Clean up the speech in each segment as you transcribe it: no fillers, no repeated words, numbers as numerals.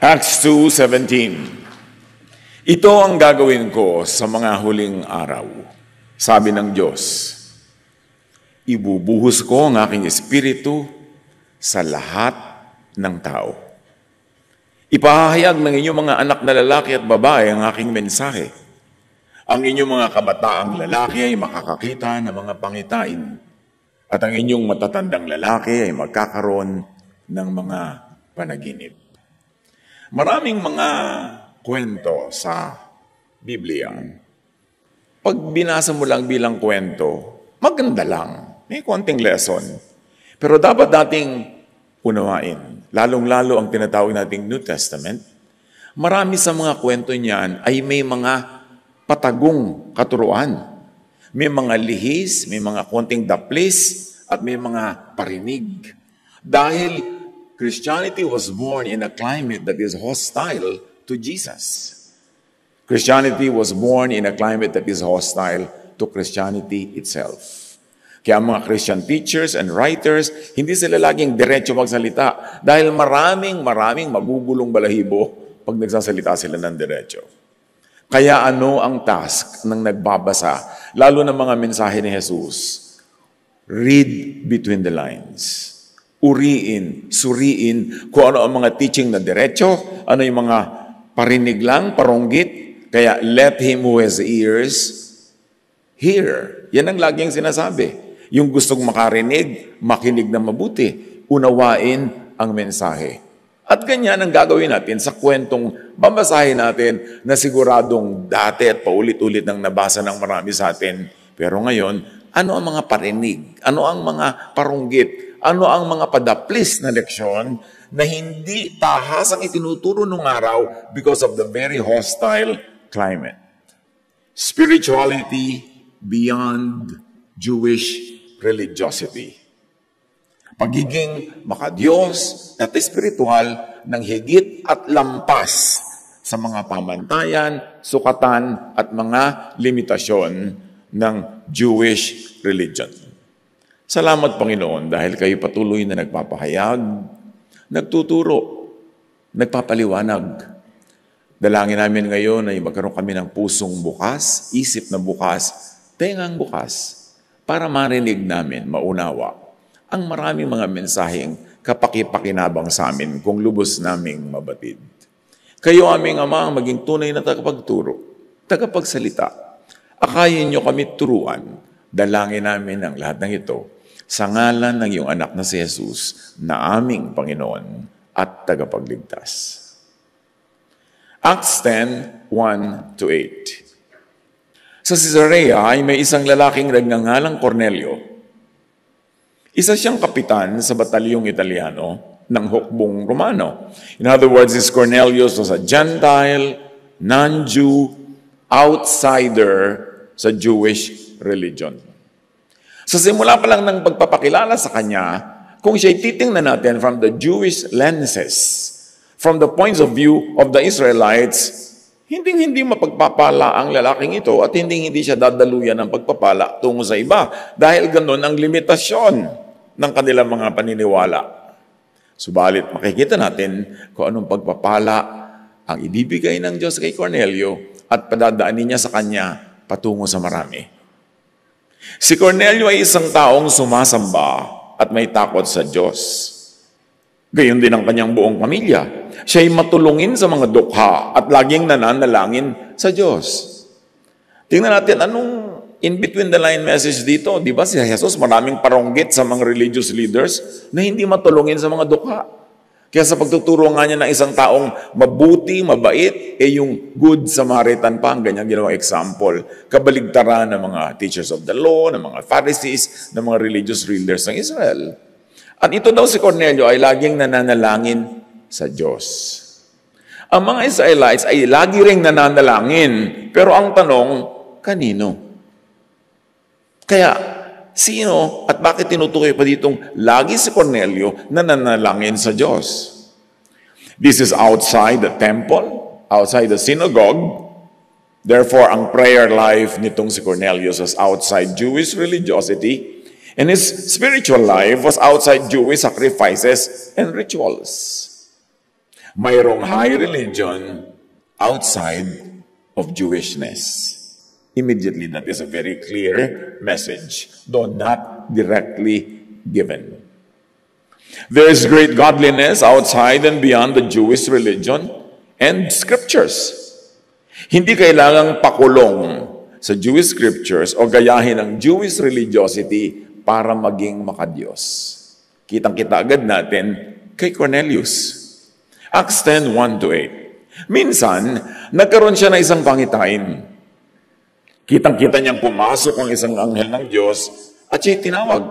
Acts 2:17. Ito ang gagawin ko sa mga huling araw, sabi ng Diyos. Ibubuhos ko ang aking espiritu sa lahat ng tao. Ipahahayag ng inyong mga anak na lalaki at babae ang aking mensahe. Ang inyong mga kabataang lalaki ay makakakita ng mga pangitain, at ang inyong matatandang lalaki ay magkakaroon ng mga panaginip. Maraming mga kwento sa Biblia. Pag binasa mo lang bilang kwento, maganda lang. May konting lesson. Pero dapat nating unawain, lalong-lalo ang tinatawag nating New Testament. Marami sa mga kwento niyan ay may mga patagong katuruan. May mga lihis, may mga konting daplis, at may mga parinig. Dahil Christianity was born in a climate that is hostile to Jesus. Christianity was born in a climate that is hostile to Christianity itself. Kaya ang mga Christian teachers and writers, hindi sila laging diretso magsalita dahil maraming magugulong balahibo pag nagsasalita sila ng diretso. Kaya ano ang task ng nagbabasa, lalo ng mga mensahe ni Jesus? Read between the lines. Uriin, suriin kung ano ang mga teaching na diretso, ano yung mga parinig lang, paronggit. Kaya let him who has ears hear. Yan ang laging sinasabi. Yung gustong makarinig, makinig na mabuti. Unawain ang mensahe. At ganyan ang gagawin natin sa kwentong babasahin natin na siguradong dati at paulit-ulit nang nabasa ng marami sa atin. Pero ngayon, ano ang mga parinig? Ano ang mga paronggit? Ano ang mga padaplis na leksyon na hindi tahas ang itinuturo nung araw because of the very hostile climate? Spirituality beyond Jewish religiosity. Pagiging makadiyos at espiritual ng higit at lampas sa mga pamantayan, sukatan at mga limitasyon ng Jewish religion. Salamat, Panginoon, dahil kayo patuloy na nagpapahayag, nagtuturo, nagpapaliwanag. Dalangin namin ngayon ay magkaroon kami ng pusong bukas, isip na bukas, tengang bukas, para marinig namin, maunawa, ang maraming mga mensaheng kapakipakinabang sa amin kung lubos naming mabatid. Kayo aming Ama ang maging tunay na tagapagturo, tagapagsalita. Akayin niyo kami turuan. Dalangin namin ang lahat ng ito sa ngalan ng iyong anak na si Jesus na aming Panginoon at tagapagligtas. Acts 10:1-8. Sa Caesarea ay may isang lalaking nagngangalang Cornelio. Isa siyang kapitan sa batalyong Italiano ng hukbong Romano. In other words, this Cornelius was a Gentile, non-Jew, outsider sa Jewish religion. Sa simula pa lang ng pagpapakilala sa kanya, kung siya'y titingnan natin from the Jewish lenses, from the points of view of the Israelites, hindi mapagpapala ang lalaking ito at hindi siya dadaluyan ng pagpapala tungo sa iba dahil ganun ang limitasyon ng kanilang mga paniniwala. Subalit makikita natin kung anong pagpapala ang ibibigay ng Diyos kay Cornelio at padadaanin niya sa kanya patungo sa marami. Si Cornelio ay isang taong sumasamba at may takot sa Diyos. Gayon din ang kanyang buong pamilya. Siya ay matulungin sa mga dukha at laging nananalangin sa Diyos. Tingnan natin anong in between the line message dito. Di ba si Jesus maraming paronggit sa mga religious leaders na hindi matulungin sa mga dukha. Kaya sa pagtuturo nga niya ng isang taong mabuti, mabait, yung good Samaritan pa, ang ganyang ginawang example. Kabaligtaran ng mga teachers of the law, ng mga Pharisees, ng mga religious leaders ng Israel. At ito daw si Cornelio ay laging nananalangin sa Diyos. Ang mga Israelites ay lagi ring nananalangin, pero ang tanong, kanino? Kaya, sino at bakit tinutukoy pa ditong lagi si Cornelio na nanalangin sa Diyos? This is outside the temple, outside the synagogue. Therefore, ang prayer life nitong si Cornelius was outside Jewish religiosity, and his spiritual life was outside Jewish sacrifices and rituals. mayroong high religion outside of Jewishness. Immediately, that is a very clear message, though not directly given. There is great godliness outside and beyond the Jewish religion and scriptures. Hindi kailangang pakulong sa Jewish scriptures o gayahin ang Jewish religiosity para maging makadiyos. Kitang-kita agad natin kay Cornelius. Acts 10:1-8. Minsan, nagkaroon siya ng isang pangitain. Kitang-kita niyang pumasok ang isang anghel ng Diyos at siya'y tinawag,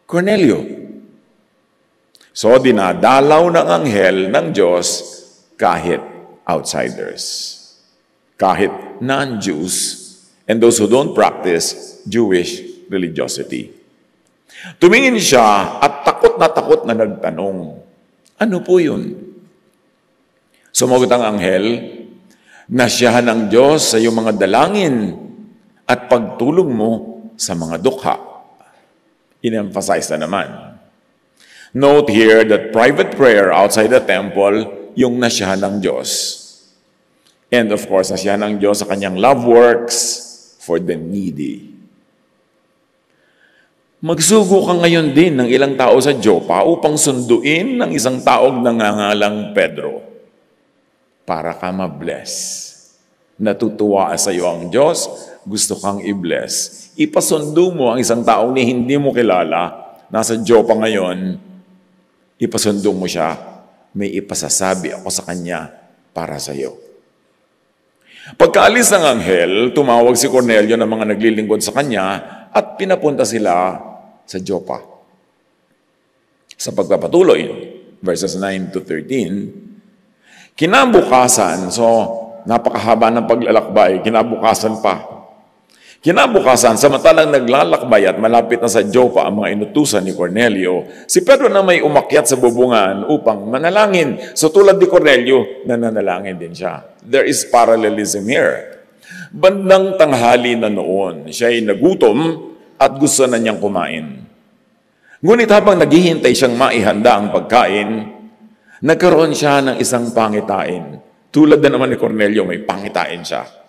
Cornelio. So, dinadalaw ng anghel ng Diyos kahit outsiders, kahit non-Jews, and those who don't practice Jewish religiosity. Tumingin siya at takot na nagtanong, ano po yun? Sumagot ang anghel, nasyahan ng Diyos sa iyong mga dalangin at pagtulong mo sa mga dukha. In-emphasize na naman. Note here that private prayer outside the temple, yung nasyahan ng Diyos. And of course, nasyahan ng Diyos sa kanyang love works for the needy. Magsugo ka ngayon din ng ilang tao sa Joppa upang sunduin ng isang taong nangangalang Pedro para ka ma-bless. Natutuwa sa iyo ang Diyos, gusto kang i-bless. Ipasundo mo ang isang taong ni hindi mo kilala, nasa Joppa ngayon, ipasundo mo siya, may ipasasabi ako sa kanya para sa iyo. Pagkaalis ng anghel, tumawag si Cornelio ng mga naglilingkod sa kanya at pinapunta sila sa Joppa. Sa pagpapatuloy, verses 9-13, kinabukasan, so napakahaba ng paglalakbay, kinabukasan pa. Kinabukasan, samantalang naglalakbay at malapit na sa Joppa ang mga inutusan ni Cornelio, si Pedro na may umakyat sa bubungan upang manalangin. So tulad ni Cornelio, nananalangin din siya. There is parallelism here. Bandang tanghali na noon, siya ay nagutom at gusto na niyang kumain. Ngunit habang naghihintay siyang maihanda ang pagkain, nagkaroon siya ng isang pangitain. Tulad na naman ni Cornelio, may pangitain siya.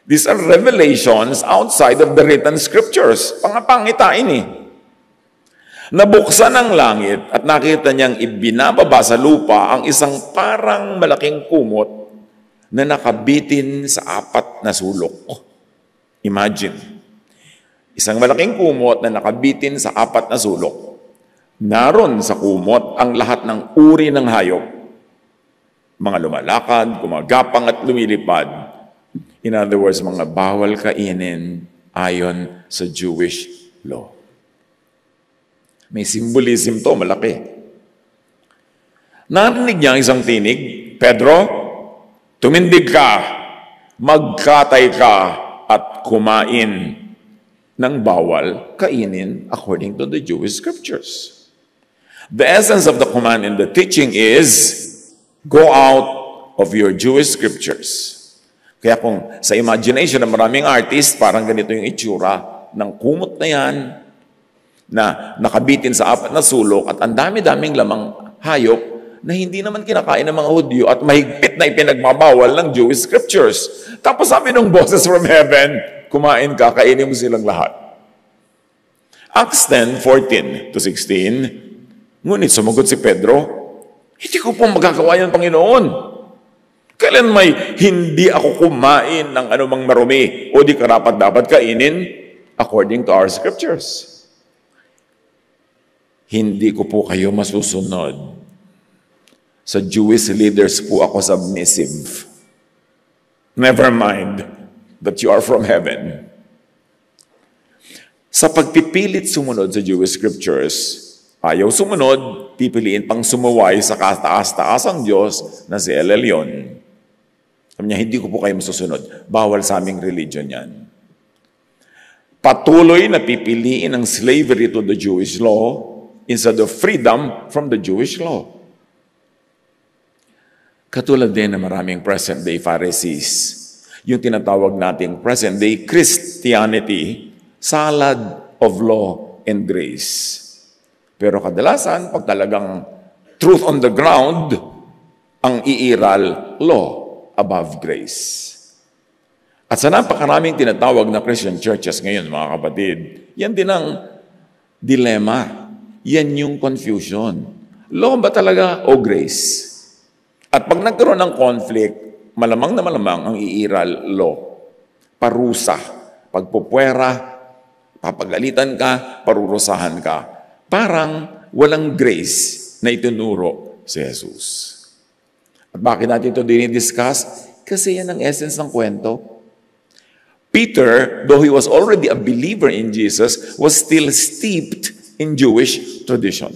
These are revelations outside of the written scriptures. Pangitain eh. Nabuksan ang langit at nakita niyang ibinababa sa lupa ang isang parang malaking kumot na nakabitin sa 4 na sulok. Imagine, isang malaking kumot na nakabitin sa 4 na sulok. Naroon sa kumot ang lahat ng uri ng hayop. Mga lumalakad, gumagapang at lumilipad. In other words, mga bawal kainin ayon sa Jewish law. May symbolism to, malaki. Narinig niya ang isang tinig, Pedro, tumindig ka, magkatay ka at kumain ng bawal kainin according to the Jewish scriptures. The essence of the command in the teaching is, go out of your Jewish scriptures. Kaya kung sa imagination ng maraming artist, parang ganito yung itsura ng kumot na yan, na nakabitin sa 4 na sulok at ang dami-daming lamang hayop na hindi naman kinakain ng mga Hudyo at mahigpit na ipinagbabawal ng Jewish scriptures. Tapos sabi ng boses from heaven, kumain ka, kainin mo silang lahat. Acts 10:14-16, ngunit sumagot si Pedro, hindi ko po magagawa yan, Panginoon. Kailan may hindi ako kumain ng anumang marumi o di karapat dapat kainin according to our scriptures? Hindi ko po kayo masusunod. Sa Jewish leaders po ako submissive. Never mind that you are from heaven. Sa pagpipilit sumunod sa Jewish scriptures, ayaw sumunod, pipiliin pang sumuway sa kataas-taasang Diyos na si El Elyon. Sabi niya, hindi ko po kayo masusunod. Bawal sa aming religion yan. Patuloy na pipiliin ang slavery to the Jewish law instead of freedom from the Jewish law. Katulad din ng maraming present-day Pharisees, yung tinatawag nating present-day Christianity, salad of law and grace. Pero kadalasan, pag talagang truth on the ground, ang iiral law above grace. At sa napakaraming tinatawag na Christian churches ngayon, mga kapatid, yan din ang dilemma. Yan yung confusion. Law ba talaga o grace? At pag nagkaroon ng conflict, malamang na malamang ang iiral law. Parusa, pagpupwera, papagalitan ka, parurusahan ka. Parang walang grace na itinuro si Jesus. At bakit natin ito dinidiscuss? Kasi yan ang essence ng kwento. Peter, though he was already a believer in Jesus, was still steeped in Jewish tradition.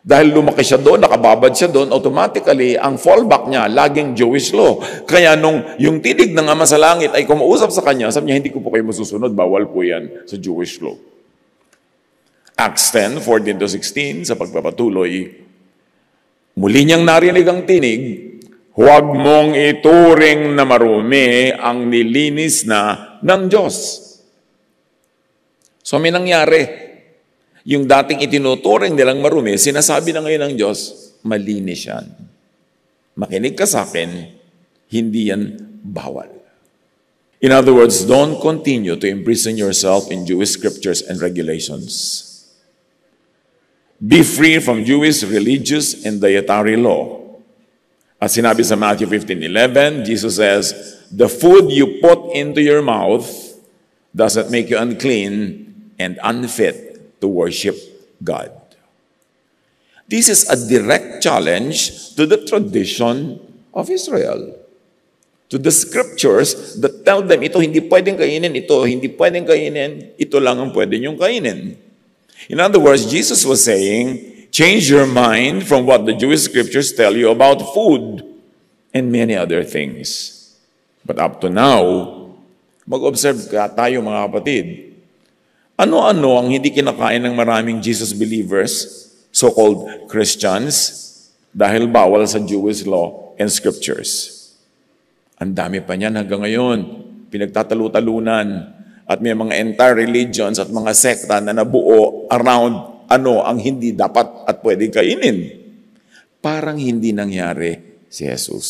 Dahil lumaki siya doon, nakababad siya doon, automatically, ang fallback niya, laging Jewish law. Kaya nung yung tinig ng Ama sa Langit ay kumausap sa kanya, sabi niya, hindi ko po kayo masusunod, bawal po yan sa Jewish law. Acts 10:14-16, sa pagpapatuloy, muli niyang narinig ang tinig, huwag mong ituring na marumi ang nilinis na ng Diyos. So may nangyari. Yung dating itinuturing nilang marumi, sinasabi na ngayon ng Diyos, malinis yan. Makinig ka sa akin, hindi yan bawal. In other words, don't continue to imprison yourself in Jewish scriptures and regulations. Be free from Jewish religious and dietary law. At sinabi sa Matthew 15:11, Jesus says, the food you put into your mouth doesn't make you unclean and unfit to worship God. This is a direct challenge to the tradition of Israel. To the scriptures that tell them, ito hindi pwedeng kainin, ito hindi pwedeng kainin, ito lang ang pwede niyong kainin. In other words, Jesus was saying, change your mind from what the Jewish scriptures tell you about food and many other things. But up to now, mag-observe tayo mga kapatid. Ano-ano ang hindi kinakain ng maraming Jesus believers, so-called Christians, dahil bawal sa Jewish law and scriptures. Ang dami pa niyan hanggang ngayon. Pinagtatalu-talunan. At may mga entire religions at mga sekta na nabuo around ano ang hindi dapat at pwede kainin. Parang hindi nangyari si Jesus.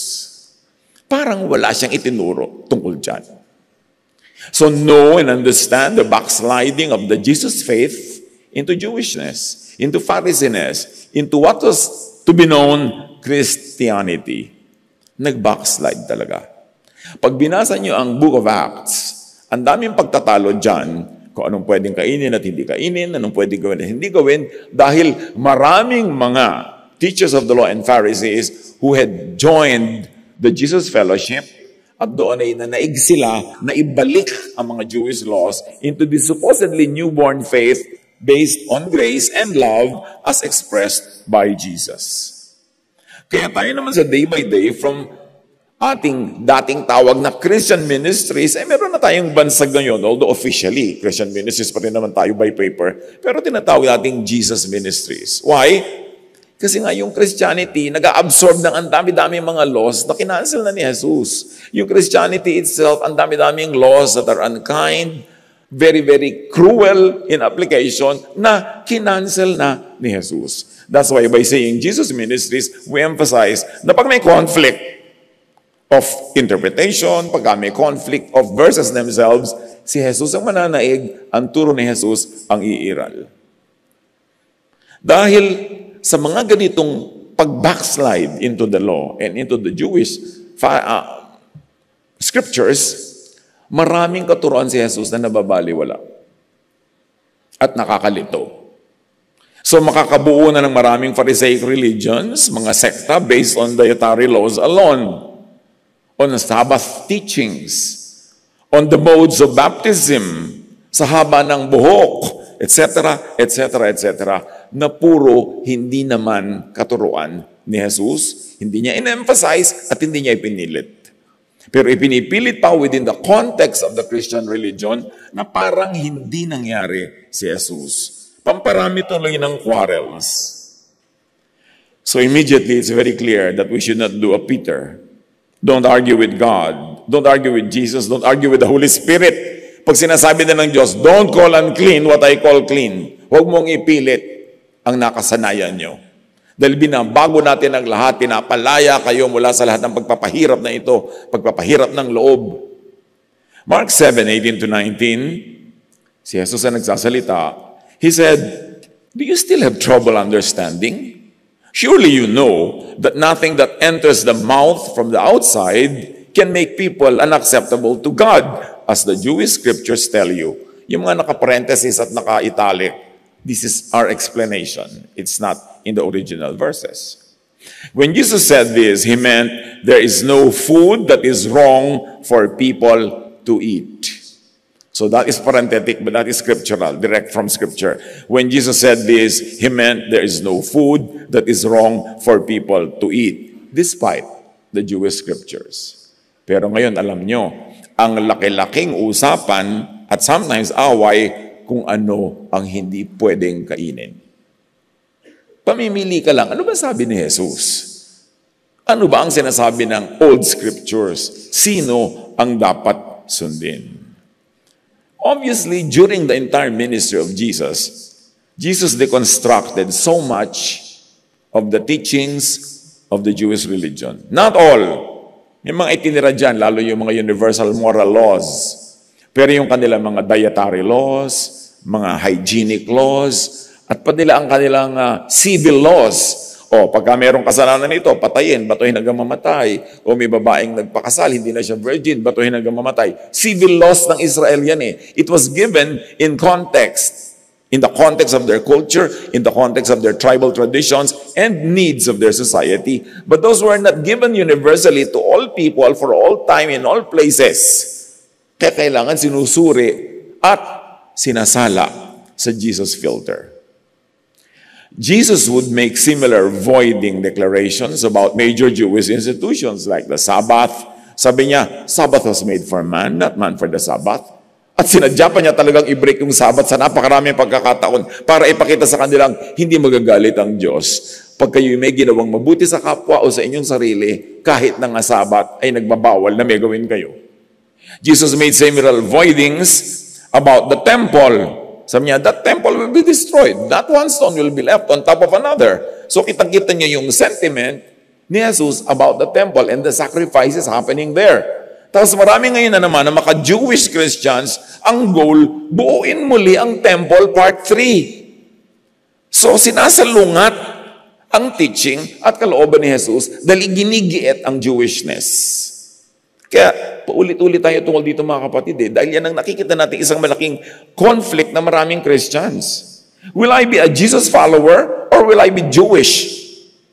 Parang wala siyang itinuro tungkol dyan. So know and understand the backsliding of the Jesus faith into Jewishness, into Pharisainess, into what was to be known Christianity. Nag-backslide talaga. Pag binasa niyo ang Book of Acts, ang daming pagtatalo dyan kung anong pwedeng kainin at hindi kainin, anong pwedeng gawin at hindi gawin, dahil maraming mga teachers of the law and Pharisees who had joined the Jesus Fellowship at doon ay nanaig sila na ibalik ang mga Jewish laws into the supposedly newborn faith based on grace and love as expressed by Jesus. Kaya tayo naman sa day by day from ating dating tawag na Christian ministries, meron na tayong bansag ngayon, although officially, Christian ministries pa rin naman tayo by paper, pero tinatawag nating Jesus ministries. Why? Kasi nga yung Christianity, nag-absorb ng ang dami-dami mga laws na kinancel na ni Jesus. Yung Christianity itself, ang dami-daming laws that are unkind, very, very cruel in application, na kinancel na ni Jesus. That's why by saying Jesus ministries, we emphasize na pag may conflict of interpretation, pag may conflict of verses themselves, si Jesus ang mananaig, ang turo ni Jesus ang iiral. Dahil sa mga ganitong pag-backslide into the law and into the Jewish scriptures, maraming katuruan si Jesus na nababaliwala at nakakalito. So makakabuo na ng maraming Pharisaic religions, mga sekta based on dietary laws alone, on Sabbath teachings, on the modes of baptism, sa haba ng buhok, etc., etc., etc., na puro hindi naman katuruan ni Jesus, hindi niya in-emphasize at hindi niya ipinilit. Pero ipinipilit pa within the context of the Christian religion na parang hindi nangyari si Jesus. Pamparami tuloy ng quarrels. So immediately, it's very clear that we should not do a Peter. Don't argue with God. Don't argue with Jesus. Don't argue with the Holy Spirit. Pag sinasabi na ng Diyos, don't call unclean what I call clean. Huwag mong ipilit ang nakasanayan nyo. Dahil binabago natin ang lahat, pinapalaya kayo mula sa lahat ng pagpapahirap na ito, pagpapahirap ng loob. Mark 7:18 to 19, si Jesus ang nagsasalita. He said, "Do you still have trouble understanding? Surely you know that nothing that enters the mouth from the outside can make people unacceptable to God, as the Jewish scriptures tell you." Yung mga naka-parenthesis at naka-italic, this is our explanation. It's not in the original verses. When Jesus said this, he meant there is no food that is wrong for people to eat. So that is parenthetic, but that is scriptural, direct from Scripture. When Jesus said this, he meant there is no food that is wrong for people to eat, despite the Jewish scriptures. Pero ngayon, alam nyo, ang laki-laking usapan at sometimes away kung ano ang hindi pwedeng kainin. Pamimili ka lang, ano ba sabi ni Jesus? Ano ba ang sinasabi ng old scriptures? Sino ang dapat sundin? Obviously, during the entire ministry of Jesus, Jesus deconstructed so much of the teachings of the Jewish religion. Not all. May mga itinira dyan, lalo yung mga universal moral laws. Pero yung kanilang mga dietary laws, mga hygienic laws, at pati nila ang kanilang civil laws. O, pagka mayroong kasalanan nito, patayin, batuhin hanggang mamatay. O may babaeng nagpakasal, hindi na siya virgin, batuhin hanggang mamatay. Civil laws ng Israel yan eh. It was given in context. In the context of their culture, in the context of their tribal traditions, and needs of their society. But those were not given universally to all people for all time in all places. Kaya kailangan sinusuri at sinasala sa Jesus filter. Jesus would make similar voiding declarations about major Jewish institutions like the Sabbath. Sabi niya, Sabbath was made for man, not man for the Sabbath. At sinadya pa niya talagang i-break yung Sabbath sa napakaraming pagkakataon para ipakita sa kanilang hindi magagalit ang Diyos. Pag kayo may ginawang mabuti sa kapwa o sa inyong sarili, kahit na nga Sabbath ay nagbabawal na may gawin kayo. Jesus made similar voidings about the temple. Sabi niya, that temple will be destroyed. That one stone will be left on top of another. So kitang-kita niya yung sentiment ni Jesus about the temple and the sacrifices happening there. Tapos marami ngayon na naman na maka-Jewish Christians, ang goal, buuin muli ang temple part 3. So sinasalungat ang teaching at kalooban ni Jesus dahil ginigiit ang Jewishness. Kaya paulit-ulit tayo tungkol dito mga kapatid dahil yan ang nakikita natin isang malaking conflict na maraming Christians. Will I be a Jesus follower or will I be Jewish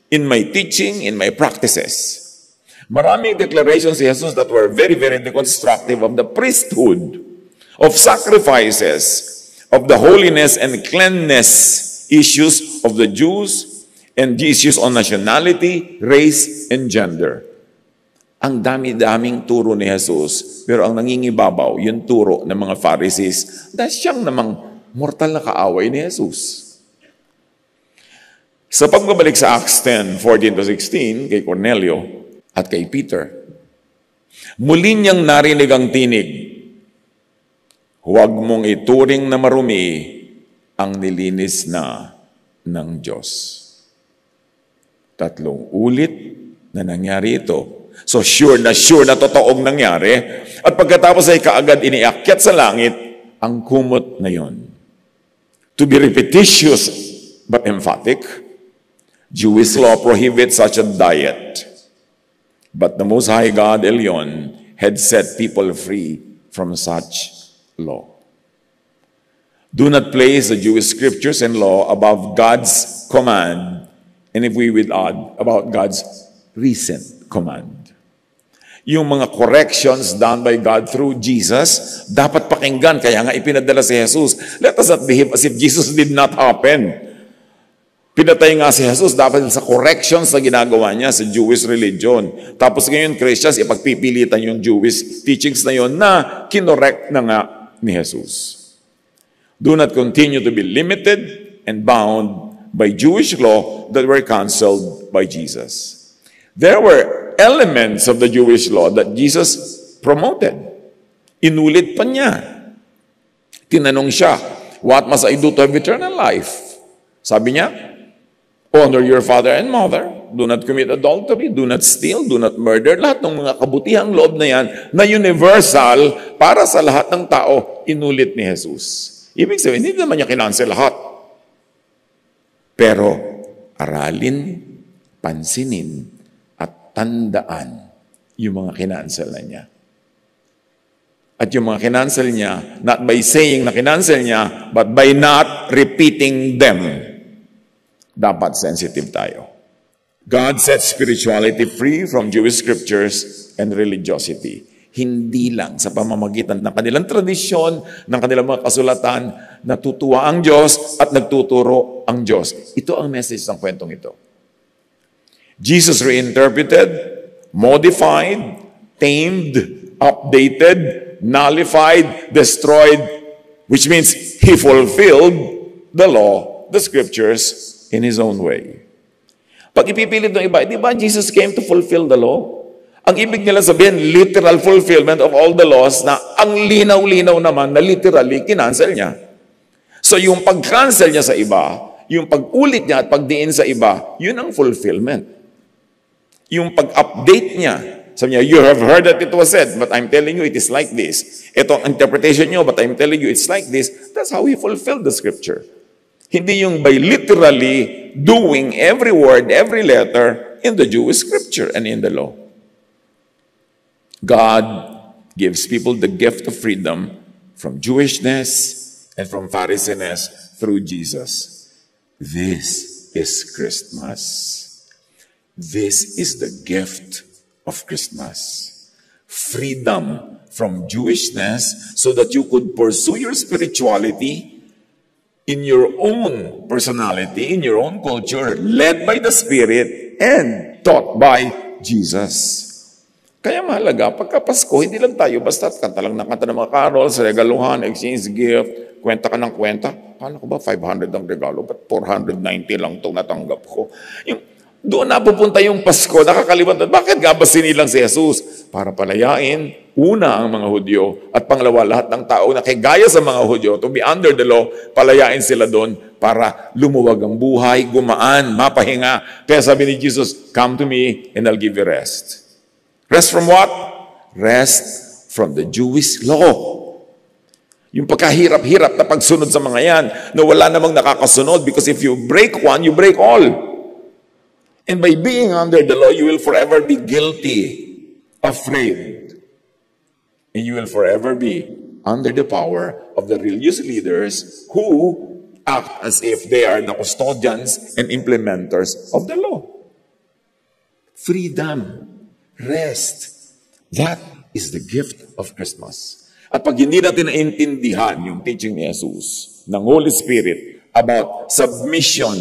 in my teaching, in my practices? Maraming declarations si Jesus that were very, very deconstructive of the priesthood, of sacrifices, of the holiness and cleanliness issues of the Jews, and the issues on nationality, race, and gender. Ang dami-daming turo ni Jesus, pero ang nangingibabaw, yung turo ng mga Pharisees, dahil siyang namang mortal na kaaway ni Jesus. Sa pagbabalik sa Acts 10:14-16, kay Cornelio at kay Peter, muli niyang narinig ang tinig, huwag mong ituring na marumi ang nilinis na ng Diyos. 3 ulit na nangyari ito. So sure na totoong nangyari. At pagkatapos ay kaagad iniakyat sa langit ang kumot na yon. To be repetitious but emphatic, Jewish law prohibits such a diet. But the Most High God, Elyon, had set people free from such law. Do not place the Jewish scriptures and law above God's command, and if we would add, about God's recent command. Yung mga corrections done by God through Jesus, dapat pakinggan, kaya nga ipinadala si Jesus. Let us not behave as if Jesus did not happen. Pinatay nga si Jesus dapat sa corrections na ginagawa niya sa Jewish religion. Tapos ngayon, Christians, ipagpipilitan yung Jewish teachings na yon na kinorek na nga ni Jesus. Do not continue to be limited and bound by Jewish law that were canceled by Jesus. There were elements of the Jewish law that Jesus promoted. Inulit pa niya. Tinanong siya, what must I do to have eternal life? Sabi niya, Honor your father and mother. Do not commit adultery. Do not steal. Do not murder. Lahat ng mga kabutihang loob na yan na universal para sa lahat ng tao, inulit ni Jesus. Ibig sabihin, hindi naman niya kinansel lahat. Pero aralin, pansinin, at tandaan yung mga kinansel na niya. At yung mga kinansel niya, not by saying na kinansel niya, but by not repeating them. Dapat sensitive tayo. God set spirituality free from Jewish scriptures and religiosity. Hindi lang sa pamamagitan ng kanilang tradisyon, ng kanilang mga kasulatan, natutuwa ang Diyos at nagtuturo ang Diyos. Ito ang message ng kwentong ito. Jesus reinterpreted, modified, tamed, updated, nullified, destroyed, which means He fulfilled the law, the scriptures, in His own way. Pag ipipilit ng iba, di ba Jesus came to fulfill the law? Ang ibig nila sabihin, literal fulfillment of all the laws na ang linaw-linaw naman na literally kinancel niya. So yung pag-cancel niya sa iba, yung pag-ulit niya at pagdiin sa iba, yun ang fulfillment. Yung pag-update niya, sabi niya, you have heard that it was said, but I'm telling you it is like this. Ito ang interpretation niyo, but I'm telling you it's like this. That's how He fulfilled the scripture. Hindi yung by literally doing every word, every letter in the Jewish scripture and in the law. God gives people the gift of freedom from Jewishness and from Pharisainess through Jesus. This is Christmas. This is the gift of Christmas. Freedom from Jewishness so that you could pursue your spirituality in your own personality, in your own culture, led by the Spirit and taught by Jesus. Kaya mahalaga, pagka Pasko, hindi lang tayo basta kanta lang ng kanta ng mga carols, regaluhan, exchange gift, kwenta ka ng kwenta. Kala ko ba 500 ang regalo, but 490 lang itong natanggap ko. Doon napupunta yung Pasko, nakakalimutan. Bakit nga ba sinilang si Jesus? Para palayain, una ang mga Hudyo, at pangalawa lahat ng tao na kagaya sa mga Hudyo, to be under the law, palayain sila doon para lumuwag ang buhay, gumaan, mapahinga. Kaya sabi ni Jesus, come to me and I'll give you rest. Rest from what? Rest from the Jewish law. Yung pagkahirap-hirap na pagsunod sa mga yan, na wala namang nakakasunod because if you break one, you break all. And by being under the law, you will forever be guilty, afraid. And you will forever be under the power of the religious leaders who act as if they are the custodians and implementers of the law. Freedom, rest, that is the gift of Christmas. At pag hindi natin naintindihan yung teaching ni Jesus, ng Holy Spirit, about submission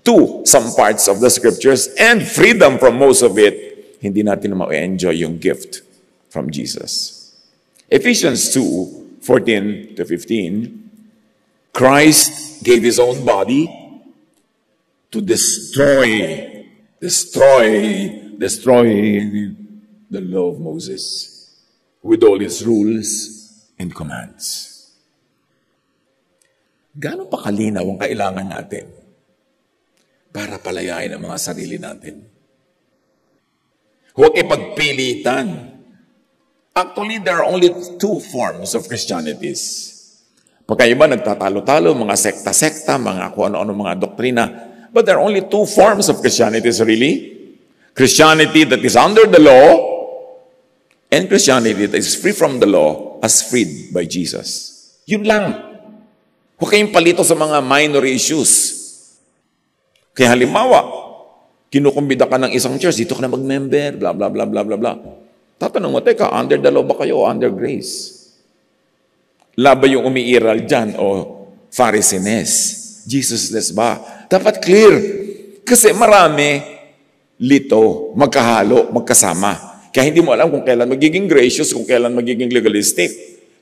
to some parts of the scriptures and freedom from most of it, hindi natin ma-enjoy yung gift from Jesus. Ephesians 2:14 to 15, Christ gave His own body to destroy the law of Moses with all its rules and commands. Gaano pa kalinaw ang kailangan natin para palayain ang mga sarili natin? Huwag ipagpilitan. Actually, there are only two forms of Christianities. Pagka iba nagtatalo-talo, mga sekta-sekta, mga kung ano-ano mga doktrina. But there are only two forms of Christianities really. Christianity that is under the law and Christianity that is free from the law as freed by Jesus. Yun lang. Huwag kayong palito sa mga minor issues. Kaya halimbawa, kinukumbida ka ng isang church, dito ka na mag-member, blah, blah, blah, blah, blah, blah. Tatanong mo, teka, under the law ba kayo o under grace? Laba yung umiiral dyan o Pharisainess? Jesusless ba? Dapat clear. Kasi marami, lito, magkahalo, magkasama. Kaya hindi mo alam kung kailan magiging gracious, kung kailan magiging legalistic,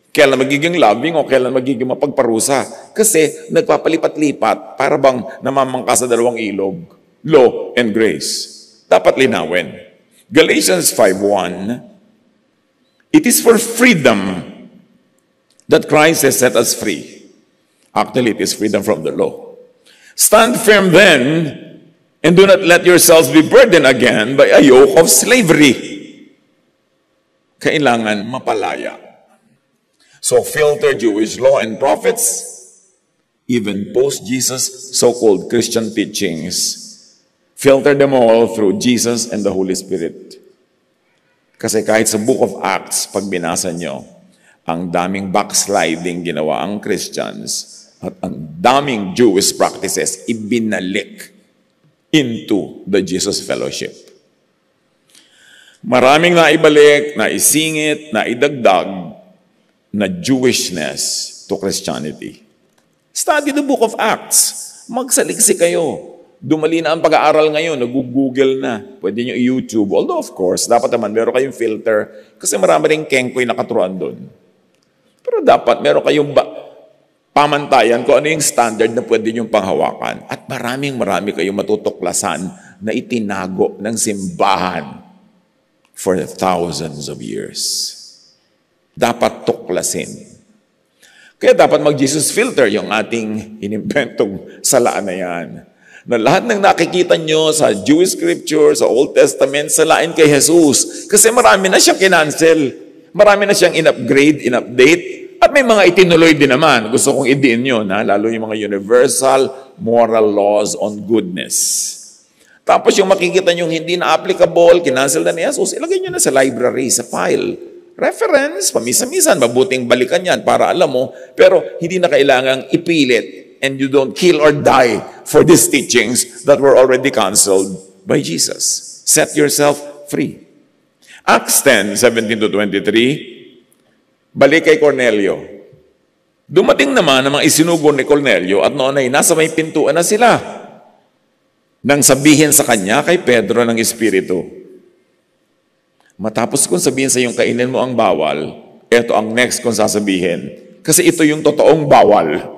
kailan magiging loving o kailan magiging mapagparusa. Kasi nagpapalipat-lipat para bang namamangka sa dalawang ilog, law and grace. Dapat linawin. Galatians 5:1, it is for freedom that Christ has set us free. Actually, it is freedom from the law. Stand firm then And do not let yourselves be burdened again by a yoke of slavery. Kailangan mapalaya. So filter Jewish law and prophets, even post-Jesus so-called Christian teachings. Filter them all through Jesus and the Holy Spirit. Kasi kahit sa Book of Acts, pag binasa nyo, ang daming backsliding ginawa ang Christians at ang daming Jewish practices ibinalik into the Jesus Fellowship. Maraming naibalik, naisingit, naidagdag na Jewishness to Christianity. Study the Book of Acts. Magsaliksi kayo. Dumali na ang pag-aaral ngayon. Nag-google na. Pwede nyo i-YouTube. Although of course, dapat naman meron kayong filter kasi marami rin kengkoy nakaturuan doon. Pero dapat meron kayong pamantayan kung ano yung standard na pwede nyo panghawakan. At marami kayong matutuklasan na itinago ng simbahan for thousands of years. Dapat tuklasin. Kaya dapat mag-Jesus filter yung ating inimbentong salaan na yan. Na lahat ng nakikita nyo sa Jewish scripture, sa Old Testament, salain kay Jesus. Kasi marami na siyang kinancel. Marami na siyang in-upgrade, in-update. At may mga itinuloy din naman. Gusto kong idiin yun, lalo yung mga universal moral laws on goodness. Tapos yung makikita nyo hindi na applicable, kinancel na ni Jesus, ilagay nyo na sa library, sa file. Reference, pamisa-misan, mabuting balikan yan para alam mo, pero hindi na kailangang ipilit and you don't kill or die for these teachings that were already canceled by Jesus. Set yourself free. Acts 10:17-23, balik kay Cornelio. Dumating naman ang mga isinugo ni Cornelio at noon ay nasa may pintuan na sila nang sabihin sa kanya kay Pedro ng Espiritu. Matapos kong sabihin sa iyong kainin mo ang bawal, ito ang next kong sasabihin. Kasi ito yung totoong bawal.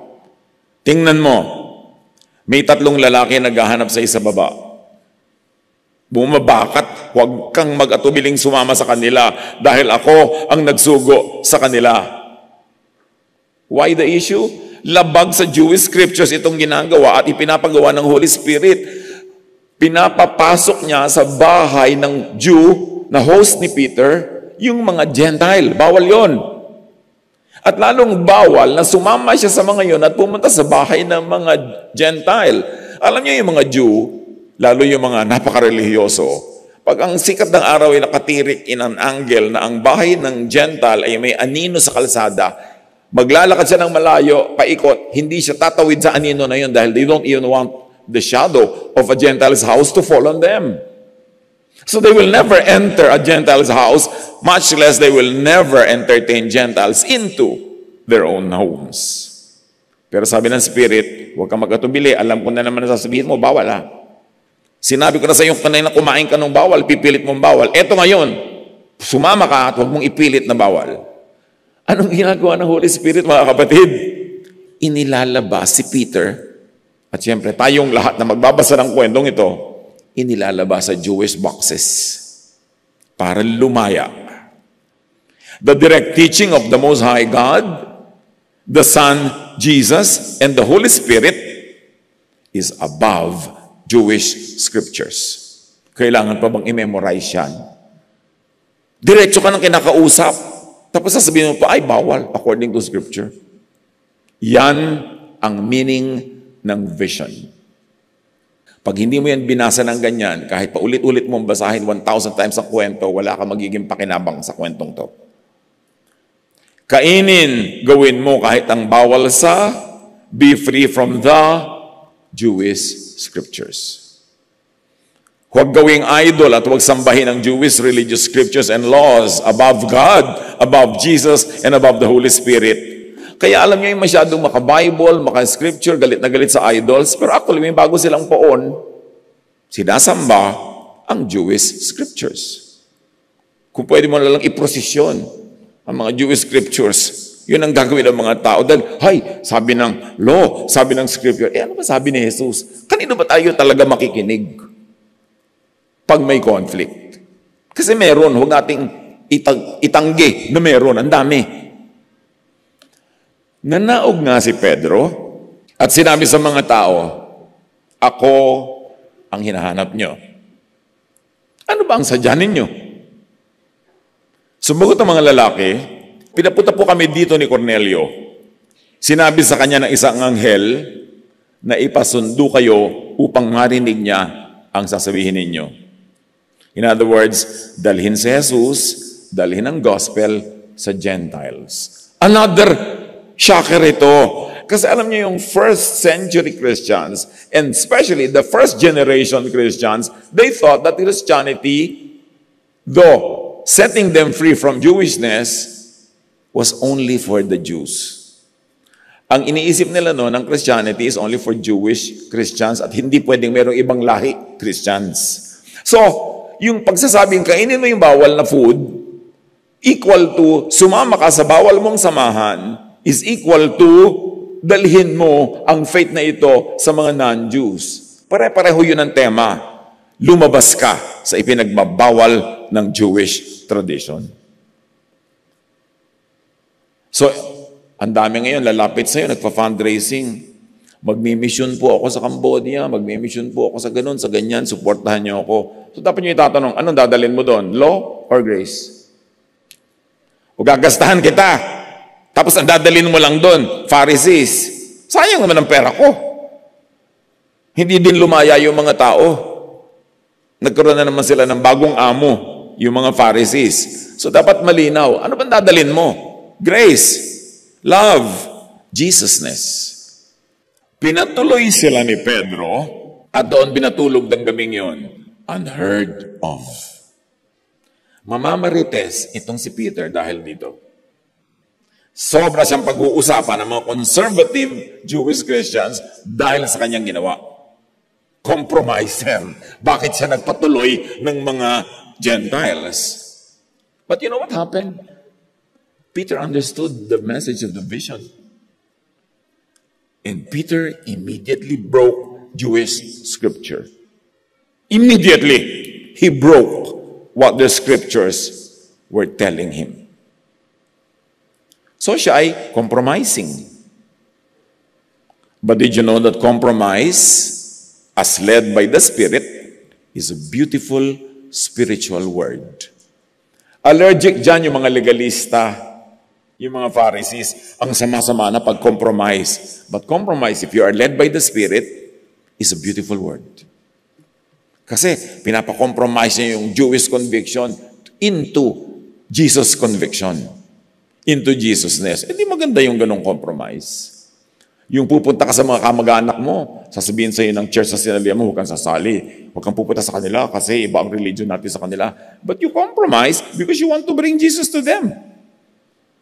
Tingnan mo, may 3 lalaki naghahanap sa isa baba. Bumabakat, huwag kang mag-atubiling sumama sa kanila dahil ako ang nagsugo sa kanila. Why the issue? Labag sa Jewish scriptures itong ginagawa at ipinapagawa ng Holy Spirit. Pinapapasok niya sa bahay ng Jew na host ni Peter, yung mga Gentile. Bawal yon. At lalong bawal na sumama siya sa mga yon at pumunta sa bahay ng mga Gentile. Alam niyo yung mga Jew, lalo yung mga napakarelihiyoso, pag ang sikat ng araw ay nakatirik in an angle na ang bahay ng Gentile ay may anino sa kalsada, maglalakad siya ng malayo, paikot, hindi siya tatawid sa anino na yon dahil they don't even want the shadow of a Gentile's house to fall on them. So they will never enter a Gentile's house, much less they will never entertain Gentiles into their own homes. Pero sabi ng Spirit, huwag kang mag-atubili, alam ko na naman na sasabihin mo, bawal ha. Sinabi ko na sa iyo kanina kumain ka ng bawal, pipilit mong bawal. Eto ngayon, sumama ka at huwag mong ipilit na bawal. Anong ginagawa ng Holy Spirit, mga kapatid? Inilalabas si Peter, at siyempre tayong lahat na magbabasa ng kwentong ito, inilalabas sa Jewish boxes para lumaya. The direct teaching of the Most High God, the Son, Jesus, and the Holy Spirit is above Jewish scriptures. Kailangan pa bang i-memorize yan? Diretso ka ng kinakausap, tapos sasabihin mo pa, ay bawal, according to scripture. Yan ang meaning ng vision. Pag hindi mo yan binasa ng ganyan, kahit pa ulit-ulit mong basahin 1,000 times ang kwento, wala ka magiging pakinabang sa kwentong to. Kainin, gawin mo kahit ang bawal sa, be free from the Jewish scriptures. Huwag gawing idol at huwag sambahin ang Jewish religious scriptures and laws above God, above Jesus, and above the Holy Spirit. Kaya alam niyo yung masyadong maka-Bible, maka-scripture, galit na galit sa idols, pero actually may bago silang poon, sinasamba ang Jewish scriptures. Kung pwede mo lang iprosesyon ang mga Jewish scriptures, yun ang gagawin ng mga tao. Dahil, sabi ng law, sabi ng scripture, ano ba sabi ni Jesus? Kanino ba tayo talaga makikinig pag may conflict? Kasi meron, huwag nating itanggi na meron, ang dami. Nanaog nga si Pedro at sinabi sa mga tao, ako ang hinahanap nyo? Ano ba ang sadya ninyo? Sumagot ang mga lalaki, pinapunta po kami dito ni Cornelio. Sinabi sa kanya ng isang anghel na ipasundo kayo upang marinig niya ang sasabihin ninyo. In other words, dalhin si Jesus, dalhin ang gospel sa Gentiles. Another shocker ito. Kasi alam niyo yung first century Christians, and especially the first generation Christians, they thought that Christianity, though setting them free from Jewishness, was only for the Jews. Ang iniisip nila noon, ang Christianity is only for Jewish Christians at hindi pwedeng merong ibang lahi Christians. So, yung pagsasabing kainin mo yung bawal na food, equal to sumama ka sa bawal mong samahan, is equal to dalhin mo ang faith na ito sa mga non-Jews. Pare-pareho yun ang tema. Lumabas ka sa ipinagbabawal ng Jewish tradition. So, ang dami ngayon, lalapit sa'yo, nagpa-fundraising. Magmi-mission po ako sa Cambodia, magmi-mission po ako sa ganun, sa ganyan, supportahan niyo ako. So, dapat niyo itatanong, anong dadalhin mo doon? Law or grace? O gagastahan kita? Tapos ang dadalhin mo lang doon, Pharisees. Sayang naman ang pera ko. Hindi din lumaya yung mga tao. Nagkaroon na naman sila ng bagong amo, yung mga Pharisees. So dapat malinaw. Ano bang dadalhin mo? Grace, love, Jesusness. Pinatuloy sila ni Pedro at doon pinatulog ng gabing yon. Unheard of. Mamamarites itong si Peter dahil dito. Sobra siyang pag-uusapan ng mga conservative Jewish Christians dahil sa kanyang ginawa. Compromiser. Bakit siya nagpatuloy ng mga Gentiles? But you know what happened? Peter understood the message of the vision. And Peter immediately broke Jewish scripture. Immediately, he broke what the scriptures were telling him. So siya ay compromising. But did you know that compromise, as led by the Spirit, is a beautiful spiritual word? Allergic dyan yung mga legalista, yung mga Pharisees, ang sama-sama na pag-compromise. But compromise, if you are led by the Spirit, is a beautiful word. Kasi pinapa-compromise niya yung Jewish conviction into Jesus conviction. Into Jesusness. Hindi maganda yung ganong compromise. Yung pupunta ka sa mga kamag-anak mo, sasabihin sa'yo ng church sa sinalihan mo, huwag kang sasali. Huwag kang pupunta sa kanila kasi iba ang religion natin sa kanila. But you compromise because you want to bring Jesus to them.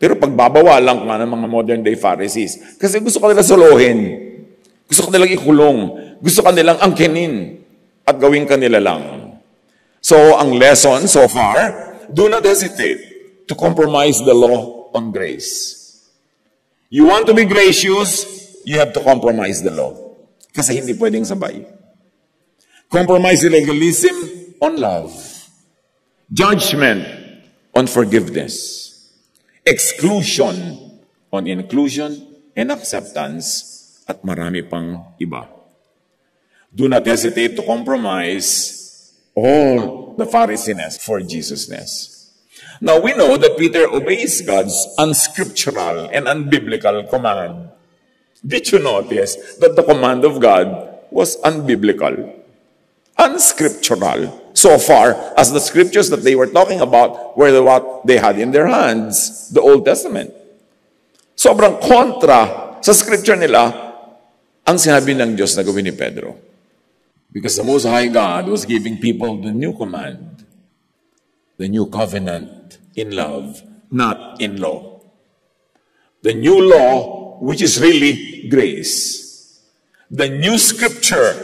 Pero pagbabawalan ka ng mga modern day Pharisees, kasi gusto ka nila solohin. Gusto ka nilang ikulong. Gusto ka nilang angkinin. At gawin ka nila lang. So, ang lesson so far, do not hesitate to compromise the law on grace. You want to be gracious, you have to compromise the law. Kasi hindi pwedeng sabay. Compromise legalism on love. Judgment on forgiveness. Exclusion on inclusion and acceptance. At marami pang iba. Do not hesitate to compromise all the Pharisees for Jesusness. Now, we know that Peter obeys God's unscriptural and unbiblical command. Did you notice that the command of God was unbiblical? Unscriptural. So far as the scriptures that they were talking about were what they had in their hands, the Old Testament. Sobrang kontra sa scripture nila ang sinabi ng Diyos na gawin ni Pedro. Because the Most High God was giving people the new command. The new covenant in love, not in law. The new law, which is really grace. The new scripture,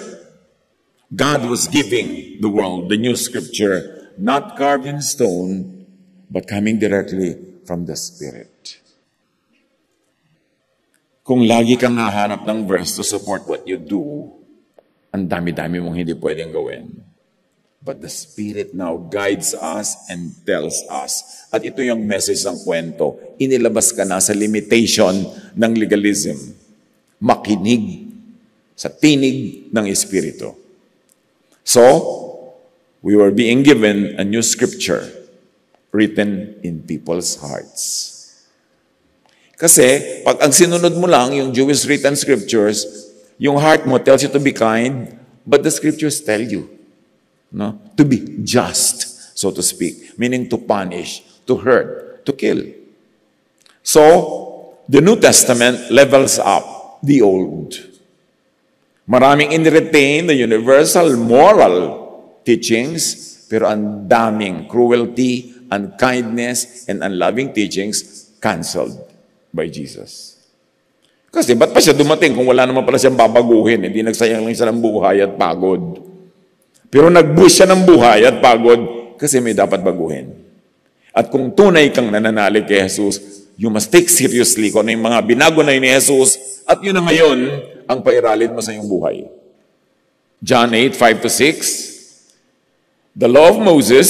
God was giving the world the new scripture, not carved in stone, but coming directly from the Spirit. Kung lagi kang hahanap ng verse to support what you do, ang dami-dami mong hindi pwedeng gawin. But the Spirit now guides us and tells us. At ito yung message ng kwento. Inilabas ka na sa limitation ng legalism. Makinig sa tinig ng Espiritu. So, we were being given a new scripture written in people's hearts. Kasi, pag ang sinunod mo lang yung Jewish written scriptures, yung heart mo tells you to be kind, but the scriptures tell you to be just, so to speak, meaning to punish, to hurt, to kill. So, the New Testament levels up the Old. Maraming in-retain the universal moral teachings, pero ang daming cruelty, unkindness, and unloving teachings canceled by Jesus. Kasi ba't pa siya dumating kung wala naman pala siyang babaguhin? Hindi nagsayang lang siya ng buhay at pagod. Pero nag-boost siya ng buhay at pagod kasi may dapat baguhin. At kung tunay kang nananalig kay Jesus, you must take seriously kung ano yung mga binago na yun ni Jesus at yun na ngayon ang pairalin mo sa iyong buhay. John 8:5-6, the law of Moses,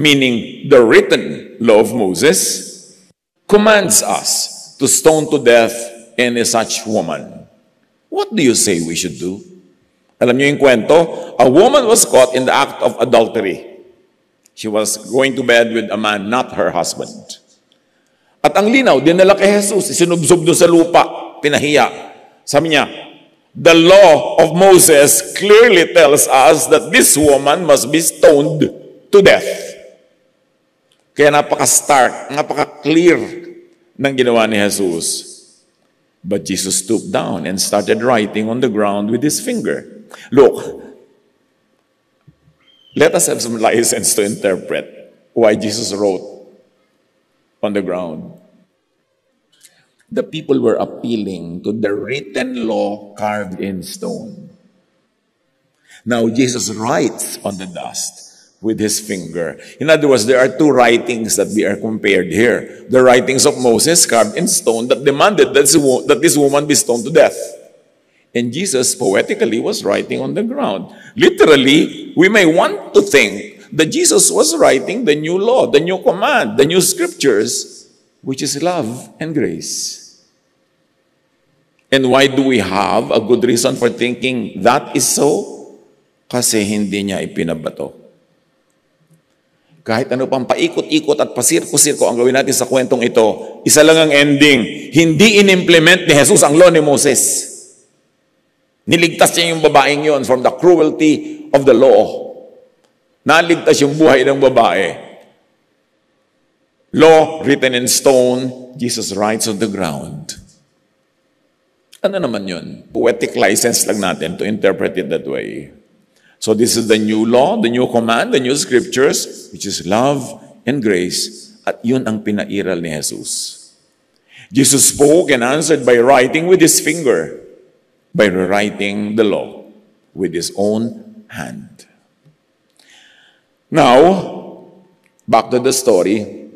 meaning the written law of Moses, commands us to stone to death any such woman. What do you say we should do? Alam niyo yung kwento? A woman was caught in the act of adultery. She was going to bed with a man, not her husband. At ang linaw, dinala kay Jesus, isinubsob doon sa lupa, pinahiya. Sabi niya, the law of Moses clearly tells us that this woman must be stoned to death. Kaya napaka-stark, napaka-clear ng ginawa ni Jesus. But Jesus stooped down and started writing on the ground with his finger. Look, let us have some license to interpret why Jesus wrote on the ground. The people were appealing to the written law carved in stone. Now Jesus writes on the dust with his finger. In other words, there are two writings that we are compared here. The writings of Moses carved in stone that demanded that this woman be stoned to death. And Jesus poetically was writing on the ground. Literally, we may want to think that Jesus was writing the new law, the new command, the new scriptures, which is love and grace. And why do we have a good reason for thinking that is so? Kasi hindi niya ipinabato. Kahit ano pang paikot-ikot at pasirko-sirko ang gawin natin sa kwentong ito, isa lang ang ending. Hindi in-implement ni Jesus ang law ni Moses. Niligtas niya yung babaeng yon from the cruelty of the law. Naligtas yung buhay ng babae. Law written in stone, Jesus writes on the ground. Ano naman yun? Poetic license lang natin to interpret it that way. So this is the new law, the new command, the new scriptures, which is love and grace. At yun ang pinairal ni Jesus. Jesus spoke and answered by writing with his finger, by rewriting the law with his own hand. Now, back to the story.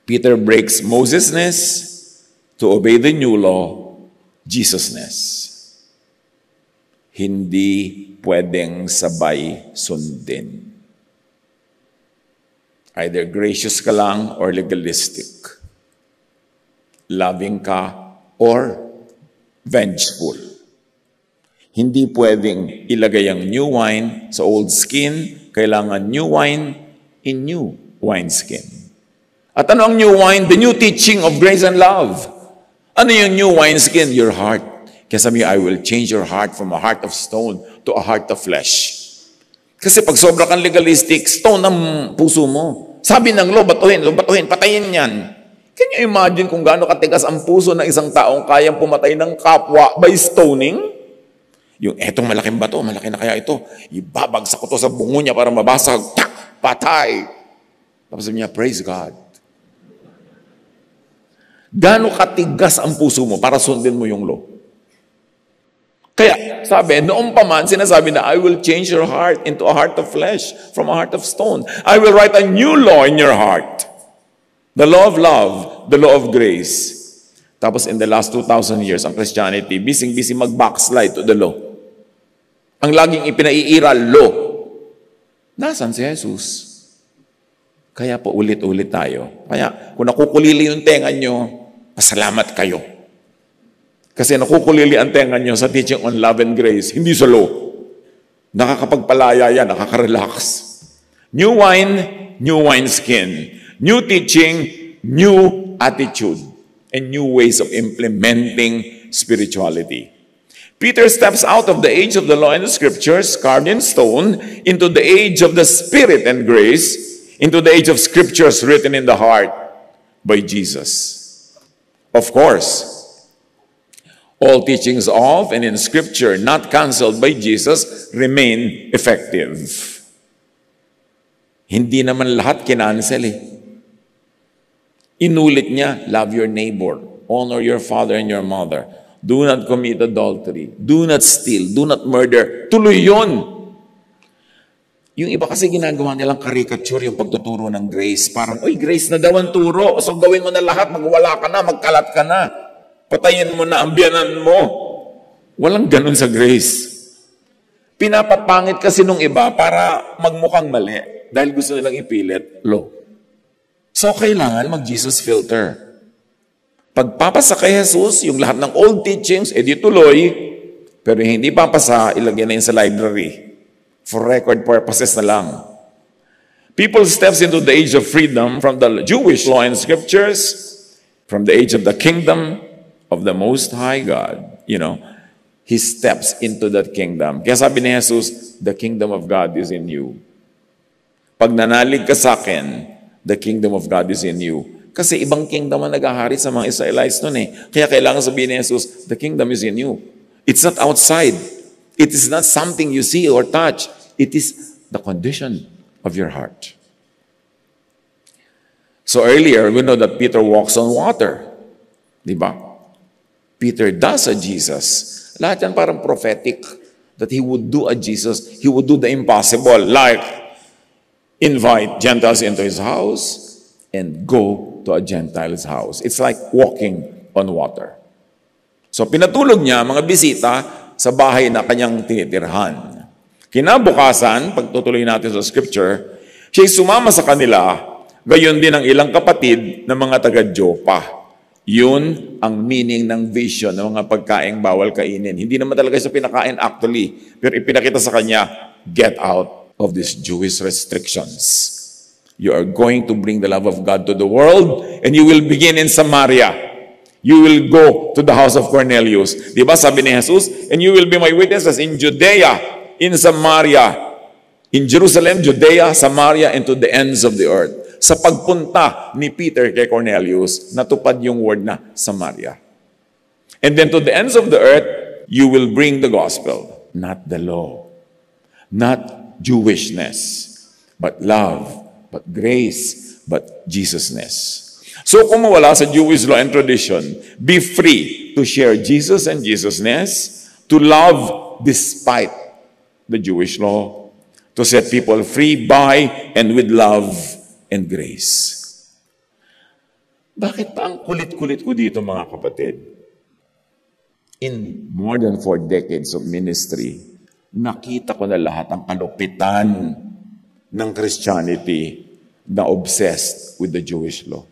Peter breaks Moses' to obey the new law, Jesus-ness. Hindi pwedeng sabay sundin. Either gracious ka lang or legalistic. Loving ka or vengeful. Hindi pwedeng ilagay ang new wine sa old skin, kailangan new wine in new wineskin. At ano ang new wine? The new teaching of grace and love. Ano yung new wineskin? Your heart. Kaya sabi niya, I will change your heart from a heart of stone to a heart of flesh. Kasi pag sobra kang legalistic, stone ang puso mo. Sabi ng law, batuhin, patayin yan. Can you imagine kung gaano katigas ang puso ng isang taong kayang pumatay ng kapwa by stoning? Yung etong malaking bato, malaki na kaya ito, ibabagsak ko to sa bungo niya para mabasag, tak, patay. Tapos sabi niya, praise God. Gaano katigas ang puso mo para sundin mo yung law? Kaya, sabi, noong pa man, sinasabi na, I will change your heart into a heart of flesh from a heart of stone. I will write a new law in your heart. The law of love, the law of grace. Tapos in the last 2,000 years, ang Christianity, busy mag-backslide to the law. Ang laging ipinaiiral, law. Nasaan si Jesus? Kaya po ulit-ulit tayo. Kaya kung nakukulili yung tenga nyo, pasalamat kayo. Kasi nakukulili ang tenga nyo sa teaching on love and grace, hindi sa law. Nakakapagpalaya yan, nakaka-relax. New wine, new wineskin. New teaching, new attitude. And new ways of implementing spirituality. Peter steps out of the age of the law and the scriptures, carved in stone, into the age of the Spirit and grace, into the age of scriptures written in the heart by Jesus. Of course, all teachings of and in scripture not canceled by Jesus remain effective. Hindi naman lahat kinancel eh. Inulit niya, love your neighbor, honor your father and your mother. Do not commit adultery. Do not steal. Do not murder. Tuloy yun. Yung iba kasi ginagawa nilang caricature yung pagtuturo ng grace. Parang, uy, grace na daw ang turo. So gawin mo na lahat. Magwala ka na. Magkalat ka na. Patayin mo na ang biyanan mo. Walang ganun sa grace. Pinapapangit kasi nung iba para magmukhang mali. Dahil gusto nilang ipilit, law. So kailangan mag-Jesus filter. Pagpapasa kay Jesus, yung lahat ng old teachings, edi tuloy, pero hindi papasa, ilagay na yun sa library. For record purposes na lang. People steps into the age of freedom from the Jewish law and scriptures, from the age of the kingdom of the Most High God. You know, he steps into that kingdom. Kaya sabi ni Jesus, the kingdom of God is in you. Pag nanalig ka sa akin, the kingdom of God is in you. Kasi ibang kingdom ang nag-ahari sa mga Israelites noon eh. Kaya kailangan sabihin ni Jesus, the kingdom is in you. It's not outside. It is not something you see or touch. It is the condition of your heart. So earlier, we know that Peter walks on water. Diba? Peter does a Jesus. Lahat yan parang prophetic. That he would do a Jesus. He would do the impossible. Like, invite Gentiles into his house and go to a Gentile's house. It's like walking on water. So pinatulog niya mga bisita sa bahay na kanyang tinitirhan. Kinabukasan, pagtutuloy natin sa scripture, siya'y sumama sa kanila, gayon din ang ilang kapatid na mga taga-Jopa. Yun ang meaning ng vision ng mga pagkaing bawal kainin. Hindi naman talaga siya pinakain actually, pero ipinakita sa kanya, get out of these Jewish restrictions. You are going to bring the love of God to the world, and you will begin in Samaria. You will go to the house of Cornelius. Diba sabi ni Jesus, and you will be my witnesses in Judea, in Samaria, in Jerusalem, Judea, Samaria, and to the ends of the earth. Sa pagpunta ni Peter kay Cornelius, natupad yung word na Samaria. And then to the ends of the earth, you will bring the gospel, not the law, not Jewishness, but love, but grace, but Jesusness. So kung mawala sa Jewish law and tradition, be free to share Jesus and Jesusness, to love despite the Jewish law, to set people free by and with love and grace. Bakit pa ang kulit-kulit ko dito, mga kapatid? In more than 4 decades of ministry, nakita ko na lahat ang kalupitan ng Christianity na obsessed with the Jewish law.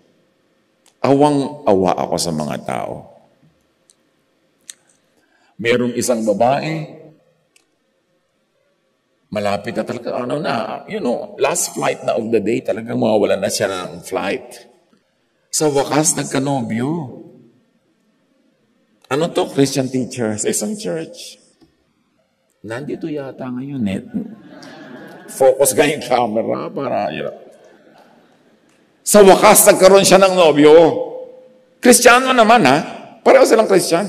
Awang-awa ako sa mga tao. Merong isang babae, malapit na talaga, last flight na of the day, talagang mawawalan na siya ng flight. Sa wakas, nagkanobyo. Ano to? Christian teacher sa isang church. Nandito yata ngayon, focus ka yung camera para, Sa wakas, nagkaroon siya ng nobyo. Kristiyano naman, ha? Pareho silang Christian.